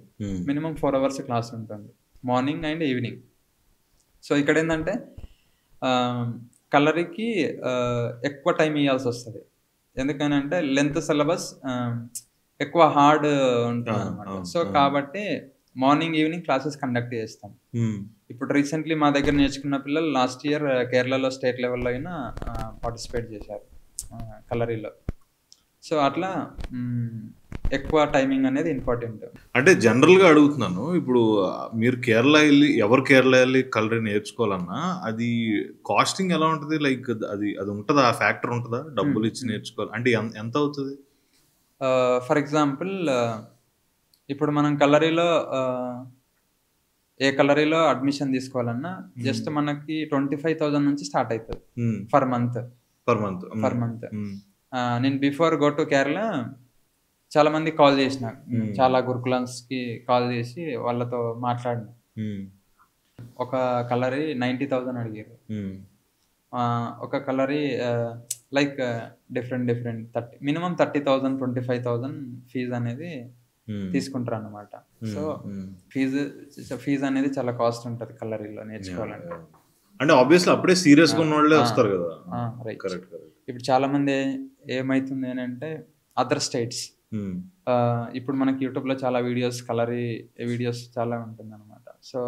మినిమం 4 hours క్లాస్ ఉంటుంది, మార్నింగ్ అండ్ ఈవినింగ్. సో ఇక్కడ ఏంటంటే కలరీకి ఎక్కువ టైం ఇవ్వాల్సి వస్తుంది. ఎందుకని అంటే లెంత్ సిలబస్ ఎక్కువ హార్డ్ ఉంటుంది అనమాట. సో కాబట్టి మార్నింగ్ ఈవినింగ్ క్లాసెస్ కండక్ట్ చేస్తాం. ఇప్పుడు రీసెంట్లీ మా దగ్గర నేర్చుకున్న పిల్లలు లాస్ట్ ఇయర్ కేరళలో స్టేట్ లెవెల్లో అయినా పార్టిసిపేట్ చేశారు కలరీలో. సో అట్లా ఎక్కువ టైమింగ్ అనేది ఇంపార్టెంట్. అంటే జనరల్గా అడుగుతున్నాను, ఇప్పుడు మీరు కేరళ వెళ్ళి కేరళ వెళ్ళి కలరీ నేర్చుకోవాలన్నా అది కాస్టింగ్ ఎలా ఉంటుంది? లైక్ అది అది ఉంటుందా? ఆ ఫ్యాక్టర్ ఉంటుందా? డబ్బులు ఇచ్చి నేర్చుకోవాలి అంటే ఎంత అవుతుంది? ఫర్ ఎగ్జాంపుల్ ఇప్పుడు మనం కలరీలో ఏ కలరీలో అడ్మిషన్ తీసుకోవాలన్నా జస్ట్ మనకి 25,000 నుంచి స్టార్ట్ అవుతుంది ఫర్ మంత్. నేను బిఫోర్ గో టు కేరళ చాలా మంది కాల్ చేసిన, చాలా గురుకులన్స్ కి కాల్ చేసి వాళ్ళతో మాట్లాడిన. ఒక కలరీ 90,000 అడిగారు. ఒక కలరీ లైక్ డిఫరెంట్ మినిమం 30,000 25,000 ఫీజు అనేది తీసుకుంటారు అన్నమాట. సో ఫీజు అనేది చాలా కాస్ట్ ఉంటుంది కలరీలో నేర్చుకోవాలంటే. అంటే ఆబ్వియస్లీ అప్పుడే సీరియస్ గా ఉన్న వాళ్ళే వస్తారు కదా. ఇప్పుడు చాలా మంది ఏమైతుంది అని అంటే అదర్ స్టేట్స్, ఇప్పుడు మనకి యూట్యూబ్ లో చాలా కలరీ వీడియోస్ చాలా ఉంటుంది అనమాట. సో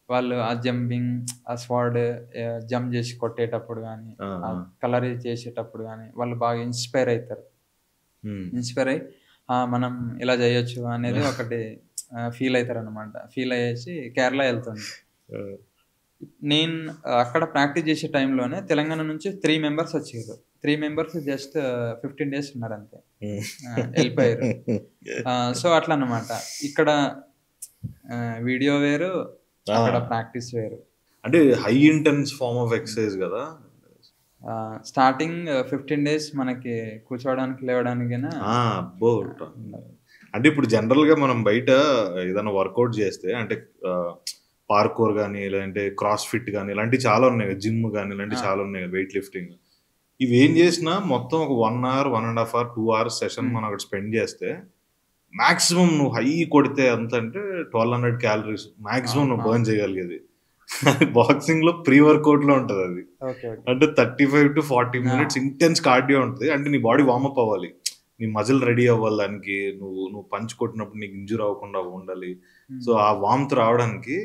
వాళ్ళు ఆ జంపింగ్, ఆ స్వాడ్ జంప్ చేసి కొట్టేటప్పుడు కానీ, కలరీ చేసేటప్పుడు కానీ వాళ్ళు బాగా ఇన్స్పైర్ అవుతారు. ఇన్స్పైర్ అయ్యి మనం ఇలా చేయొచ్చు అనేది ఒకటి ఫీల్ అవుతారు అనమాట. ఫీల్ అయ్యేసి కేరళ వెళ్తుంది. నేను అక్కడ ప్రాక్టీస్ చేసే టైంలోనే తెలంగాణ నుంచి 3 మెంబర్స్ వచ్చారు. 3 మెంబర్స్ జస్ట్ 15 days ఉన్నారు అంతే, వెళ్ళిపోయారు. సో అట్లా అన్నమాట. ఇక్కడ వీడియో వేరు, అక్కడ ప్రాక్టీస్ వేరు. అంటే high intense form of exercise కదా. స్టార్టింగ్ 15 days మనకి కూర్చోవడానికి లేవడానికి. అంటే ఇప్పుడు జనరల్ గా మనం బయట ఏదైనా వర్కౌట్ చేస్తే అంటే పార్కోర్ కానీ, లేదంటే క్రాస్ ఫిట్ కానీ, ఇలాంటివి చాలా ఉన్నాయి, జిమ్ కానీ ఇలాంటివి చాలా ఉన్నాయి, వెయిట్ లిఫ్టింగ్. ఇవి ఏం చేసినా మొత్తం ఒక 1 hour 1.5 hour 2 hours సెషన్ మనం అక్కడ స్పెండ్ చేస్తే మాక్సిమం నువ్వు హై కొడితే ఎంత అంటే 1200 calories మాక్సిమం నువ్వు బర్న్ చేయగలిగేది. బాక్సింగ్ లో ప్రీ వర్కౌట్ లో ఉంటది అది. అంటే 35 to 40 minutes ఇంటెన్స్ కార్డియో ఉంటుంది. అంటే నీ బాడీ వార్మప్ అవ్వాలి, నీ మజిల్ రెడీ అవ్వాలి, దానికి నువ్వు పంచ్ కొట్టినప్పుడు నీకు ఇంజూర్ అవ్వకుండా ఉండాలి. సో ఆ వార్మ్త్ రావడానికి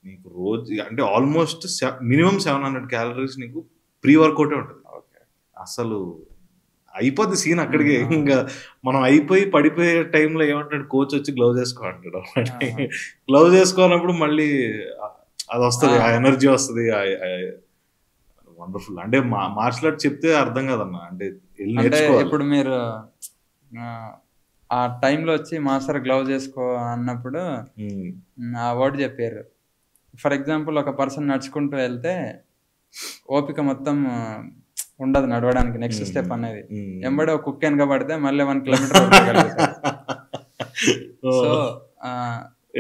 నీకు రోజు అంటే ఆల్మోస్ట్ మినిమం 700 calories నీకు ప్రీ వర్కౌటే ఉంటుంది. అసలు అయిపోద్ది సీన్ అక్కడికి. ఇంకా మనం అయిపోయి పడిపోయే టైంలో ఏమంటాడు కోచ్ వచ్చి గ్లౌజ్ వేసుకో అంటాడు. గ్లౌజ్ వేసుకోనప్పుడు మళ్ళీ అది వస్తుంది, ఆ ఎనర్జీ వస్తుంది. వండర్ఫుల్. అంటే మార్షల్ ఆర్ట్ చెప్తే అర్థం కాదన్నా, అంటే ఇప్పుడు మీరు ఆ టైంలో వచ్చి మాస్టర్ గ్లౌజ్ వేసుకో అన్నప్పుడు ఆ వర్డ్ చెప్పారు. ఫర్ ఎగ్జాంపుల్ ఒక పర్సన్ నడుచుకుంటూ వెళ్తే ఓపిక మొత్తం ఉండదు నడవడానికి, నెక్స్ట్ స్టెప్ అనేది. ఎంబడే ఒక కుక్ వెనక పడితే మళ్ళీ 1 kilometer. So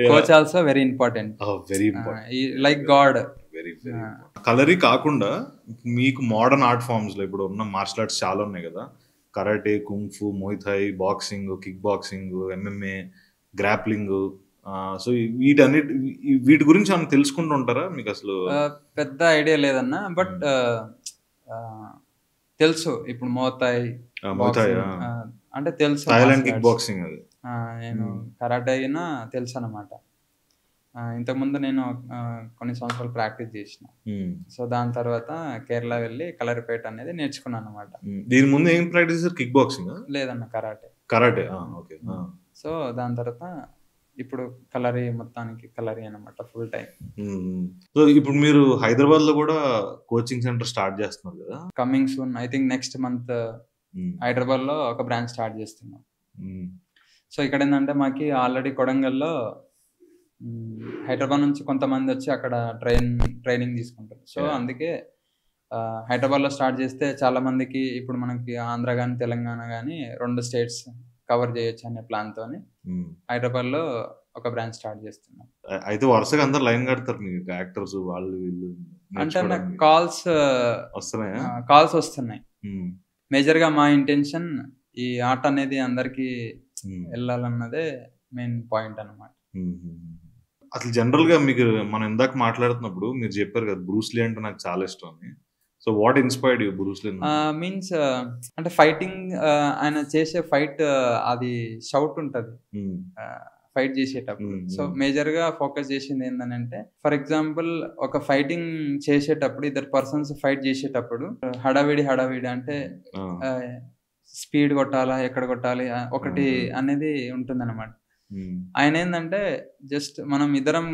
coach also very important, like god. Kalari కాకుండా మీకు మోడర్న్ ఆర్ట్ ఫార్మ్స్ లో ఇప్పుడు ఉన్న మార్షల్ ఆర్ట్స్ చాలా ఉన్నాయి కదా, karate, kung fu, muay Thai, boxing, kick boxing, MMA, grappling. So వీటి గురించి ఏమైనా తెలుసుకుంటూ ఉంటారా? మీకు అసలు పెద్ద ఐడియా లేదన్నా, బట్ తెలుసు. ఇప్పుడు మోతాయ్ అంటే తెలుసు, థాయిలాండ్ కిక్ బాక్సింగ్ అది. నేను కరాటే అయినా తెలుసు అన్నమాట. ఇంతకుముందు నేను కొన్ని సంవత్సరాలు ప్రాక్టీస్ చేసిన. సో దాని తర్వాత కేరళ వెళ్ళి కలరిపేట అనేది నేర్చుకున్నాను అనమాట. దీని ముందు ఏం ప్రాక్టీస్? కిక్ బాక్సింగ్ లేదన్న, కరాటే. ఓకే. సో దాని తర్వాత ఇప్పుడు కలరీ, మొత్తానికి కలరీ అనమాట ఫుల్ టైం. సో ఇప్పుడు మీరు హైదరాబాద్ లో కూడా కోచింగ్ సెంటర్ స్టార్ట్ చేస్తున్నారు కదా? Coming soon, I think next month Hyderabad లో ఒక బ్రాంచ్ స్టార్ట్ చేస్తున్నాం. సో ఇక్కడ ఏంటంటే మాకి ఆల్రెడీ కొడంగల్లో హైదరాబాద్ నుంచి కొంతమంది వచ్చి అక్కడ ట్రైనింగ్ తీసుకుంటారు. సో అందుకే హైదరాబాద్ లో స్టార్ట్ చేస్తే చాలా మందికి ఇప్పుడు మనకి ఆంధ్ర కానీ తెలంగాణ కానీ 2 states కవర్ చేయొచ్చు అనే ప్లాన్ తోని హైదరాబాద్ లో ఒక బ్రాంచ్ స్టార్ట్ చేస్తున్నాం. అయితే వరుసగా అందరు లైన్ కడతారు మీకు, యాక్టర్స్ వాళ్ళు వీళ్ళు అంటే నాకు కాల్స్ వస్తున్నాయి. మేజర్ గా మా ఇంటెన్షన్ ఈ ఆర్ట్ అనేది అందరికి వెళ్ళాలన్నదే మెయిన్ పాయింట్ అన్నమాట. అసలు జనరల్ గా మీకు మనం ఇందాక మాట్లాడుతున్నప్పుడు మీరు చెప్పారు కదా బ్రూస్ లీ అంటే నాకు చాలా ఇష్టం అని. So what inspired you Bruce Lee? Means అంటే ఫైటింగ్, ఆయన చేసే ఫైట్ అది షౌట్ ఉంటది ఫైట్ చేసేటప్పుడు. సో మేజర్ గా ఫోకస్ చేసింది ఏంటంటే, ఫర్ ఎగ్జాంపుల్ ఒక ఫైటింగ్ చేసేటప్పుడు 2 persons ఫైట్ చేసేటప్పుడు హడావిడి అంటే స్పీడ్ కొట్టాలా, ఎక్కడ కొట్టాలి ఒకటి అనేది ఉంటుందన్నమాట. ఆయన ఏంటంటే జస్ట్ మనం ఇద్దరం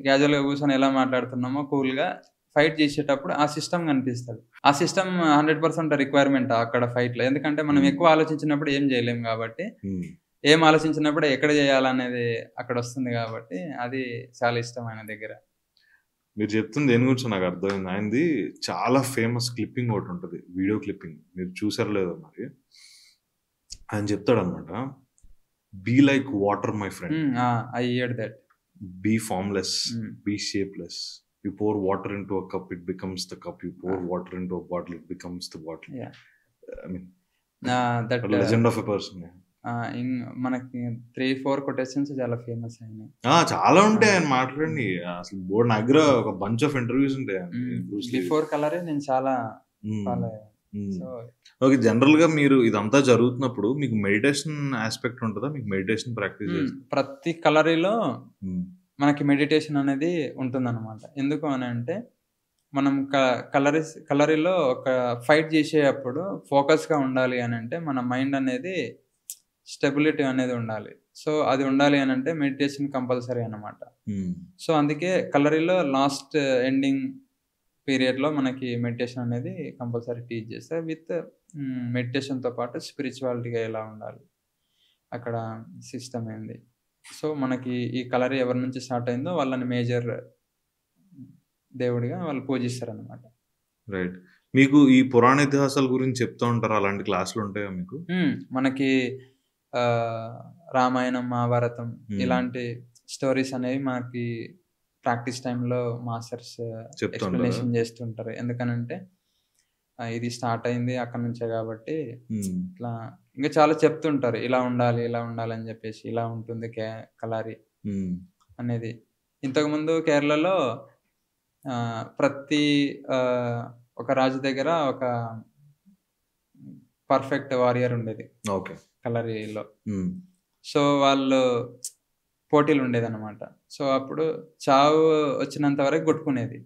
క్యాజువల్గా కూర్చొని ఎలా మాట్లాడుతున్నామో కూల్గా ఫైట్ చేసేటప్పుడు ఆ సిస్టమ్ కనిపిస్తుంది. ఆ సిస్టమ్ 100% రిక్వైర్మెంట్ అక్కడ ఫైట్లో. ఎందుకంటే మనం ఎక్కువ ఆలోచించినప్పుడు ఏం చేయలేము కాబట్టి, ఏం ఆలోచించినప్పుడు ఎక్కడ చేయాలనేది అక్కడ వస్తుంది కాబట్టి అది చాలా ఇష్టం ఆయన దగ్గర. మీరు చెప్తుంది దేని గురించి నాకు అర్థమైంది. ఆయనది చాలా ఫేమస్ క్లిప్పింగ్ ఒకటి ఉంటుంది, వీడియో క్లిప్పింగ్. మీరు చూసారో లేదో మరి. ఆయన చెప్తాడనమాట, be like water my friend, I heard that. Be formless, be shapeless. You pour water into a cup, it becomes the cup. You pour water into a bottle, it becomes the bottle. Yeah. I mean, that legend of a person. మనకి 3-4 quotations చాలా famous అయినాయి. చాలా ఉంటాయి ఆయన మాట్లాడండి. అసలు board నా దగ్గర ఒక బంచ్ ఆఫ్ ఇంటర్వ్యూస్ ఉంటాయి. బిఫోర్ కలరే నేను చాలా ఓకే. జనరల్ గా మీరు ఇదంతా జరుగుతున్నప్పుడు మీకు మెడిటేషన్ ఆస్పెక్ట్ ఉంటుందా? మీకు మెడిటేషన్ ప్రాక్టీస్ ప్రతి కలరీలో మనకి మెడిటేషన్ అనేది ఉంటుందన్నమాట. ఎందుకు అని అంటే మనం కలరీలో ఒక ఫైట్ చేసేటప్పుడు ఫోకస్గా ఉండాలి అని అంటే మన మైండ్ అనేది స్టెబిలిటీ అనేది ఉండాలి. సో అది ఉండాలి అని అంటే మెడిటేషన్ కంపల్సరీ అన్నమాట. సో అందుకే కలరీలో లాస్ట్ ఎండింగ్ పీరియడ్లో మనకి మెడిటేషన్ అనేది కంపల్సరీ టీచ్ చేస్తారు. విత్ మెడిటేషన్తో పాటు స్పిరిచువాలిటీగా ఎలా ఉండాలి అక్కడ సిస్టమ్ ఏంది. సో మనకి ఈ కలర్ ఎవరి నుంచి స్టార్ట్ అయిందో వాళ్ళని మేజర్ దేవుడిగా వాళ్ళు పూజిస్తారు అన్నమాట. రైట్. మీకు ఈ పురాణ ఇతిహాసాల గురించి చెప్తూ ఉంటారు, అలాంటి క్లాసులు ఉంటాయా మీకు? మనకి రామాయణం, మహాభారతం ఇలాంటి స్టోరీస్ అనేవి మనకి ప్రాక్టీస్ టైంలో మాస్టర్స్ ఎక్స్ప్లెనేషన్ చేస్తుంటారు. ఎందుకనంటే ఇది స్టార్ట్ అయింది అక్కడ నుంచే కాబట్టి ఇట్లా ఇంకా చాలా చెప్తుంటారు, ఇలా ఉండాలి ఇలా ఉండాలి అని చెప్పేసి, ఇలా ఉంటుంది కలారి అనేది. ఇంతకుముందు కేరళలో ప్రతి ఒక రాజు దగ్గర ఒక పర్ఫెక్ట్ వారియర్ ఉండేది కలరీలో. సో వాళ్ళు పోటీలు ఉండేది అనమాట. సో అప్పుడు చావు వచ్చినంత వరకు కొట్టుకునేది.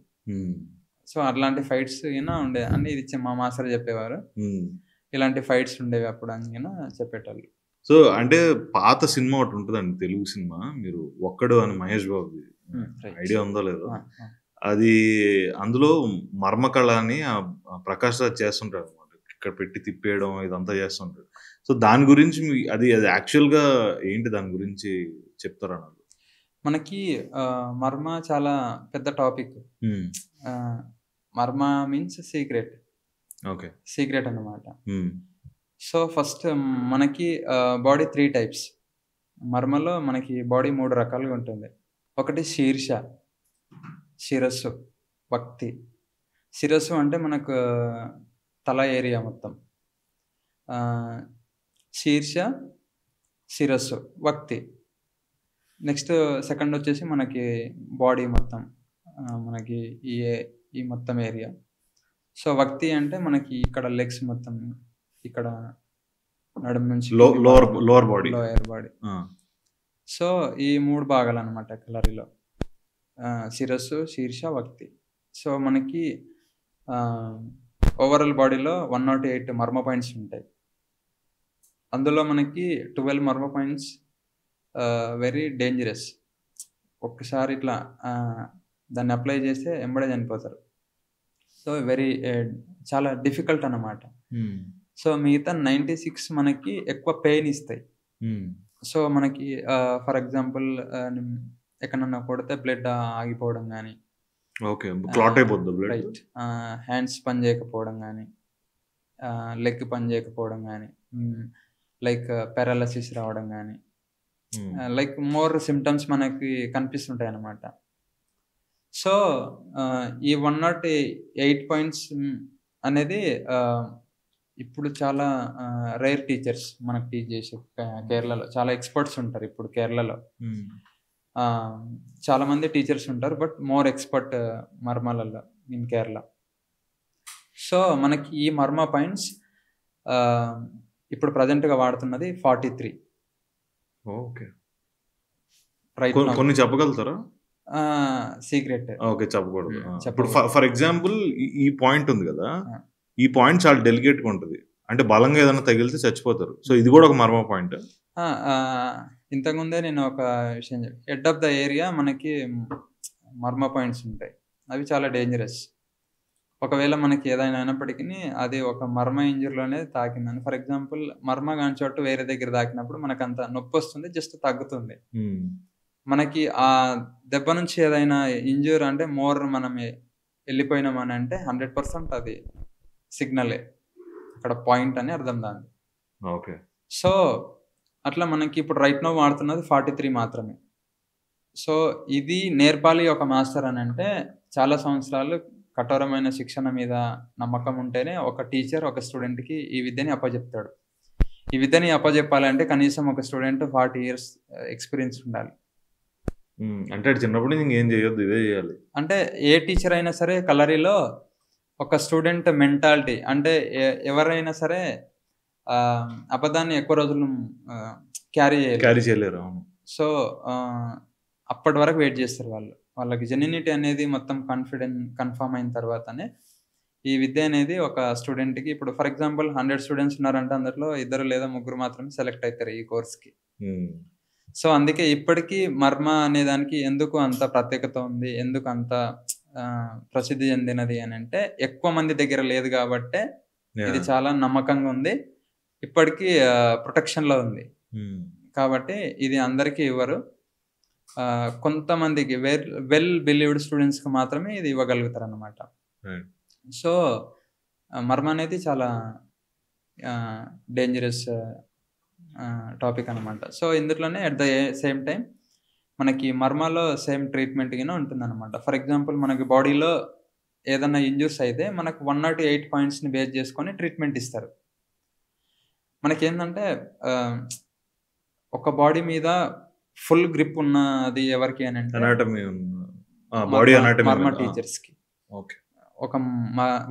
సో అట్లాంటి ఫైట్స్ ఉండేది అని ఇది మా మాస్టర్ చెప్పేవారు. ఇలాంటి ఫైట్స్ ఉండేవి అప్పుడు అని చెప్పేటోళ్ళు. సో అంటే పాత సినిమా ఒకటి ఉంటుందండి, తెలుగు సినిమా, మీరు ఒక్కడు అని మహేష్ బాబు, ఐడియా ఉందో లేదో. అది అందులో మర్మకళ అని ప్రకాష్ రాజ్ చేస్తుంటాడు అనమాట. ఇక్కడ పెట్టి తిప్పేయడం ఇదంతా చేస్తుంటాడు. సో దాని గురించి అది యాక్చువల్గా ఏంటి, దాని గురించి చెప్తారా నాకు? మనకి మర్మ చాలా పెద్ద topic. Marma means secret. Okay, secret అన్నమాట. సో ఫస్ట్ మనకి బాడీ 3 టైప్స్. మర్మలో మనకి బాడీ 3 రకాలుగా ఉంటుంది. ఒకటి శీర్ష, శిరస్సు, వక్తి. శిరస్సు అంటే మనకు తల ఏరియా మొత్తం. శీర్ష, శిరస్సు, వక్తి. నెక్స్ట్ సెకండ్ వచ్చేసి మనకి బాడీ మొత్తం, మనకి ఈ మొత్తం ఏరియా. సో వక్తి అంటే మనకి ఇక్కడ లెగ్స్ మొత్తం, ఇక్కడ నడుము నుంచి లోవర్ బాడీ. సో ఈ 3 భాగాలు అనమాట కలరీలో, శిరస్సు, శీర్ష, వక్తి. సో మనకి ఓవరాల్ బాడీలో 108 మర్మ పాయింట్స్ ఉంటాయి. అందులో మనకి 12 మర్మ పాయింట్స్ వెరీ డేంజరస్. ఒక్కసారి ఇట్లా దాన్ని అప్లై చేస్తే ఎంబడే చనిపోతారు. సో చాలా డిఫికల్ట్ అన్నమాట. సో మిగతా 96 మనకి ఎక్కువ పెయిన్ ఇస్తాయి. సో మనకి ఫర్ ఎగ్జాంపుల్ ఎక్కడన్నా కొడితే బ్లడ్ ఆగిపోవడం కానీ, రైట్, హ్యాండ్స్ పని చేయకపోవడం కానీ, లెగ్ పని చేయకపోవడం కానీ, లైక్ పారాలసిస్ రావడం కానీ, లైక్ మోర్ సిమ్టమ్స్ మనకి కనిపిస్తుంటాయి అన్నమాట. సో ఈ 108 పాయింట్స్ అనేది ఇప్పుడు చాలా రేర్ టీచర్స్ మనకు టీచ్ చేసే కేరళలో చాలా ఎక్స్పర్ట్స్ ఉంటారు. ఇప్పుడు కేరళలో చాలా మంది టీచర్స్ ఉంటారు, బట్ మోర్ ఎక్స్పర్ట్ మర్మాలలో ఇన్ కేరళ. సో మనకి ఈ మర్మ పాయింట్స్ ఇప్పుడు ప్రజెంట్గా వాడుతున్నది 43. ఓకే, కొన్ని చెప్పగలుగుతారా? సీక్రెట్. ఓకే, చెప్పకూడదు. ఇప్పుడు ఫర్ ఎగ్జాంపుల్ ఈ పాయింట్ ఉంది కదా, ఈ పాయింట్ చాలా డెలికేట్గా ఉంటుంది. అంటే బలంగా ఏదైనా తగిలితే చచ్చిపోతారు. సో ఇది కూడా ఒక మర్మ పాయింట్. ఇంతకుముందే నేను ఒక విషయం హెడ్ ఆఫ్ ద ఏరియా మనకి మర్మ పాయింట్స్ ఉంటాయి. అవి చాలా డేంజరస్. ఒకవేళ మనకి ఏదైనా అయినప్పటికీ అది ఒక మర్మ ఇంజరీలోనే తాకిందని. ఫర్ ఎగ్జాంపుల్ మర్మ కాని చోటు వేరే దగ్గర తాకినప్పుడు మనకు అంత నొప్పి వస్తుంది, జస్ట్ తగ్గుతుంది. మనకి ఆ దెబ్బ నుంచి ఏదైనా ఇంజూర్ అంటే మోర్ మనం వెళ్ళిపోయినామని అంటే 100% అది సిగ్నలే, అక్కడ పాయింట్ అని అర్థం దాన్ని. ఓకే. సో అట్లా మనకి ఇప్పుడు రైట్ నో వాడుతున్నది 43 మాత్రమే. సో ఇది నేర్పాలి ఒక మాస్టర్ అని అంటే చాలా సంవత్సరాలు కఠోరమైన శిక్షణ మీద నమ్మకం ఉంటేనే ఒక టీచర్ ఒక స్టూడెంట్కి ఈ విద్యని అప్పచెప్తాడు. ఈ విద్యని అప్పచెప్పాలంటే కనీసం ఒక స్టూడెంట్ 40 years ఎక్స్పీరియన్స్ ఉండాలి. అంటే చిన్నప్పటి నుంచి ఇంకేం చేయొద్దు, ఇదే చేయాలి. అంటే ఏ టీచర్ అయినా సరే కలరీలో ఒక స్టూడెంట్ మెంటాలిటీ అంటే ఎవరైనా సరే అబద్ధాన్ని ఎక్కువ రోజులు క్యారీ చేయలేరు. సో అప్పటి వరకు వెయిట్ చేస్తారు వాళ్ళు. వాళ్ళకి జెన్యూనిటీ అనేది మొత్తం కన్ఫర్మ్ అయిన తర్వాతనే ఈ విద్య అనేది ఒక స్టూడెంట్కి, ఇప్పుడు ఫర్ ఎగ్జాంపుల్ 100 స్టూడెంట్స్ ఉన్నారంటే అందులో 2 లేదా 3 మాత్రమే సెలెక్ట్ అవుతారు ఈ కోర్స్కి. సో అందుకే ఇప్పటికీ మర్మ అనే దానికి ఎందుకు అంత ప్రత్యేకత ఉంది, ఎందుకు అంత ప్రసిద్ధి చెందినది అని అంటే ఎక్కువ మంది దగ్గర లేదు కాబట్టే ఇది చాలా నమ్మకంగా ఉంది, ఇప్పటికీ ప్రొటెక్షన్లో ఉంది. కాబట్టి ఇది అందరికీ ఇవ్వరు, కొంతమందికి వెల్ బిలీవ్డ్ స్టూడెంట్స్కి మాత్రమే ఇది ఇవ్వగలుగుతారు అన్నమాట. సో మర్మ అనేది చాలా డేంజరస్ టాపిక్ అనమాట. సో ఇందులోనే అట్ ద సేమ్ టైం మనకి మర్మలో సేమ్ ట్రీట్మెంట్ కింద ఉంటుందన్నమాట. ఫర్ ఎగ్జాంపుల్ మనకి బాడీలో ఏదైనా ఇంజూర్స్ అయితే మనకు 108 పాయింట్స్ని బేస్ చేసుకొని ట్రీట్మెంట్ ఇస్తారు. మనకేంటంటే ఒక బాడీ మీద ఫుల్ గ్రిప్ ఉన్నది ఎవరికి అని అంటే మర్మ టీచర్స్కి. ఒక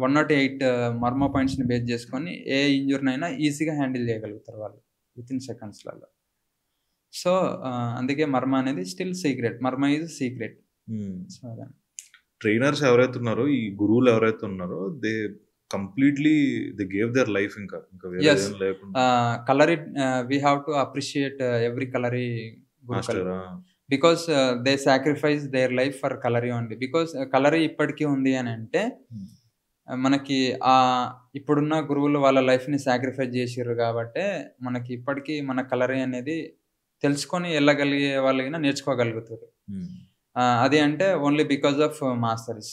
108 మర్మ పాయింట్స్ని బేస్ చేసుకొని ఏ ఇంజూర్నైనా ఈజీగా హ్యాండిల్ చేయగలుగుతారు వాళ్ళు వితిన్ సెకండ్స్లలో. సో అందుకే మర్మ అనేది still secret, Marma is secret. Trainers ఎవరైతే ఉన్నారో, ఈ గురువులు ఎవరైతే ఉన్నారో, they completely they gave their life. ఇంకా Kalari we have to appreciate every Kalari because they sacrifice their life for Kalari only. Because Kalari ఇప్పటికీ ఉంది అని అంటే మనకి ఇప్పుడున్న గురువులు వాళ్ళ లైఫ్ని సాక్రిఫైస్ చేసిర్రు కాబట్టి మనకి ఇప్పటికీ మన కలరీ అనేది తెలుసుకొని వెళ్ళగలిగే వాళ్ళైనా నేర్చుకోగలుగుతారు. అది అంటే ఓన్లీ బికాస్ ఆఫ్ మాస్టర్స్,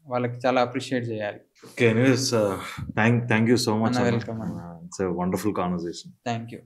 వాళ్ళకి చాలా అప్రిషియేట్ చేయాలి. Okay, anyways, thank you so much. Welcome. It's a wonderful conversation. Thank you.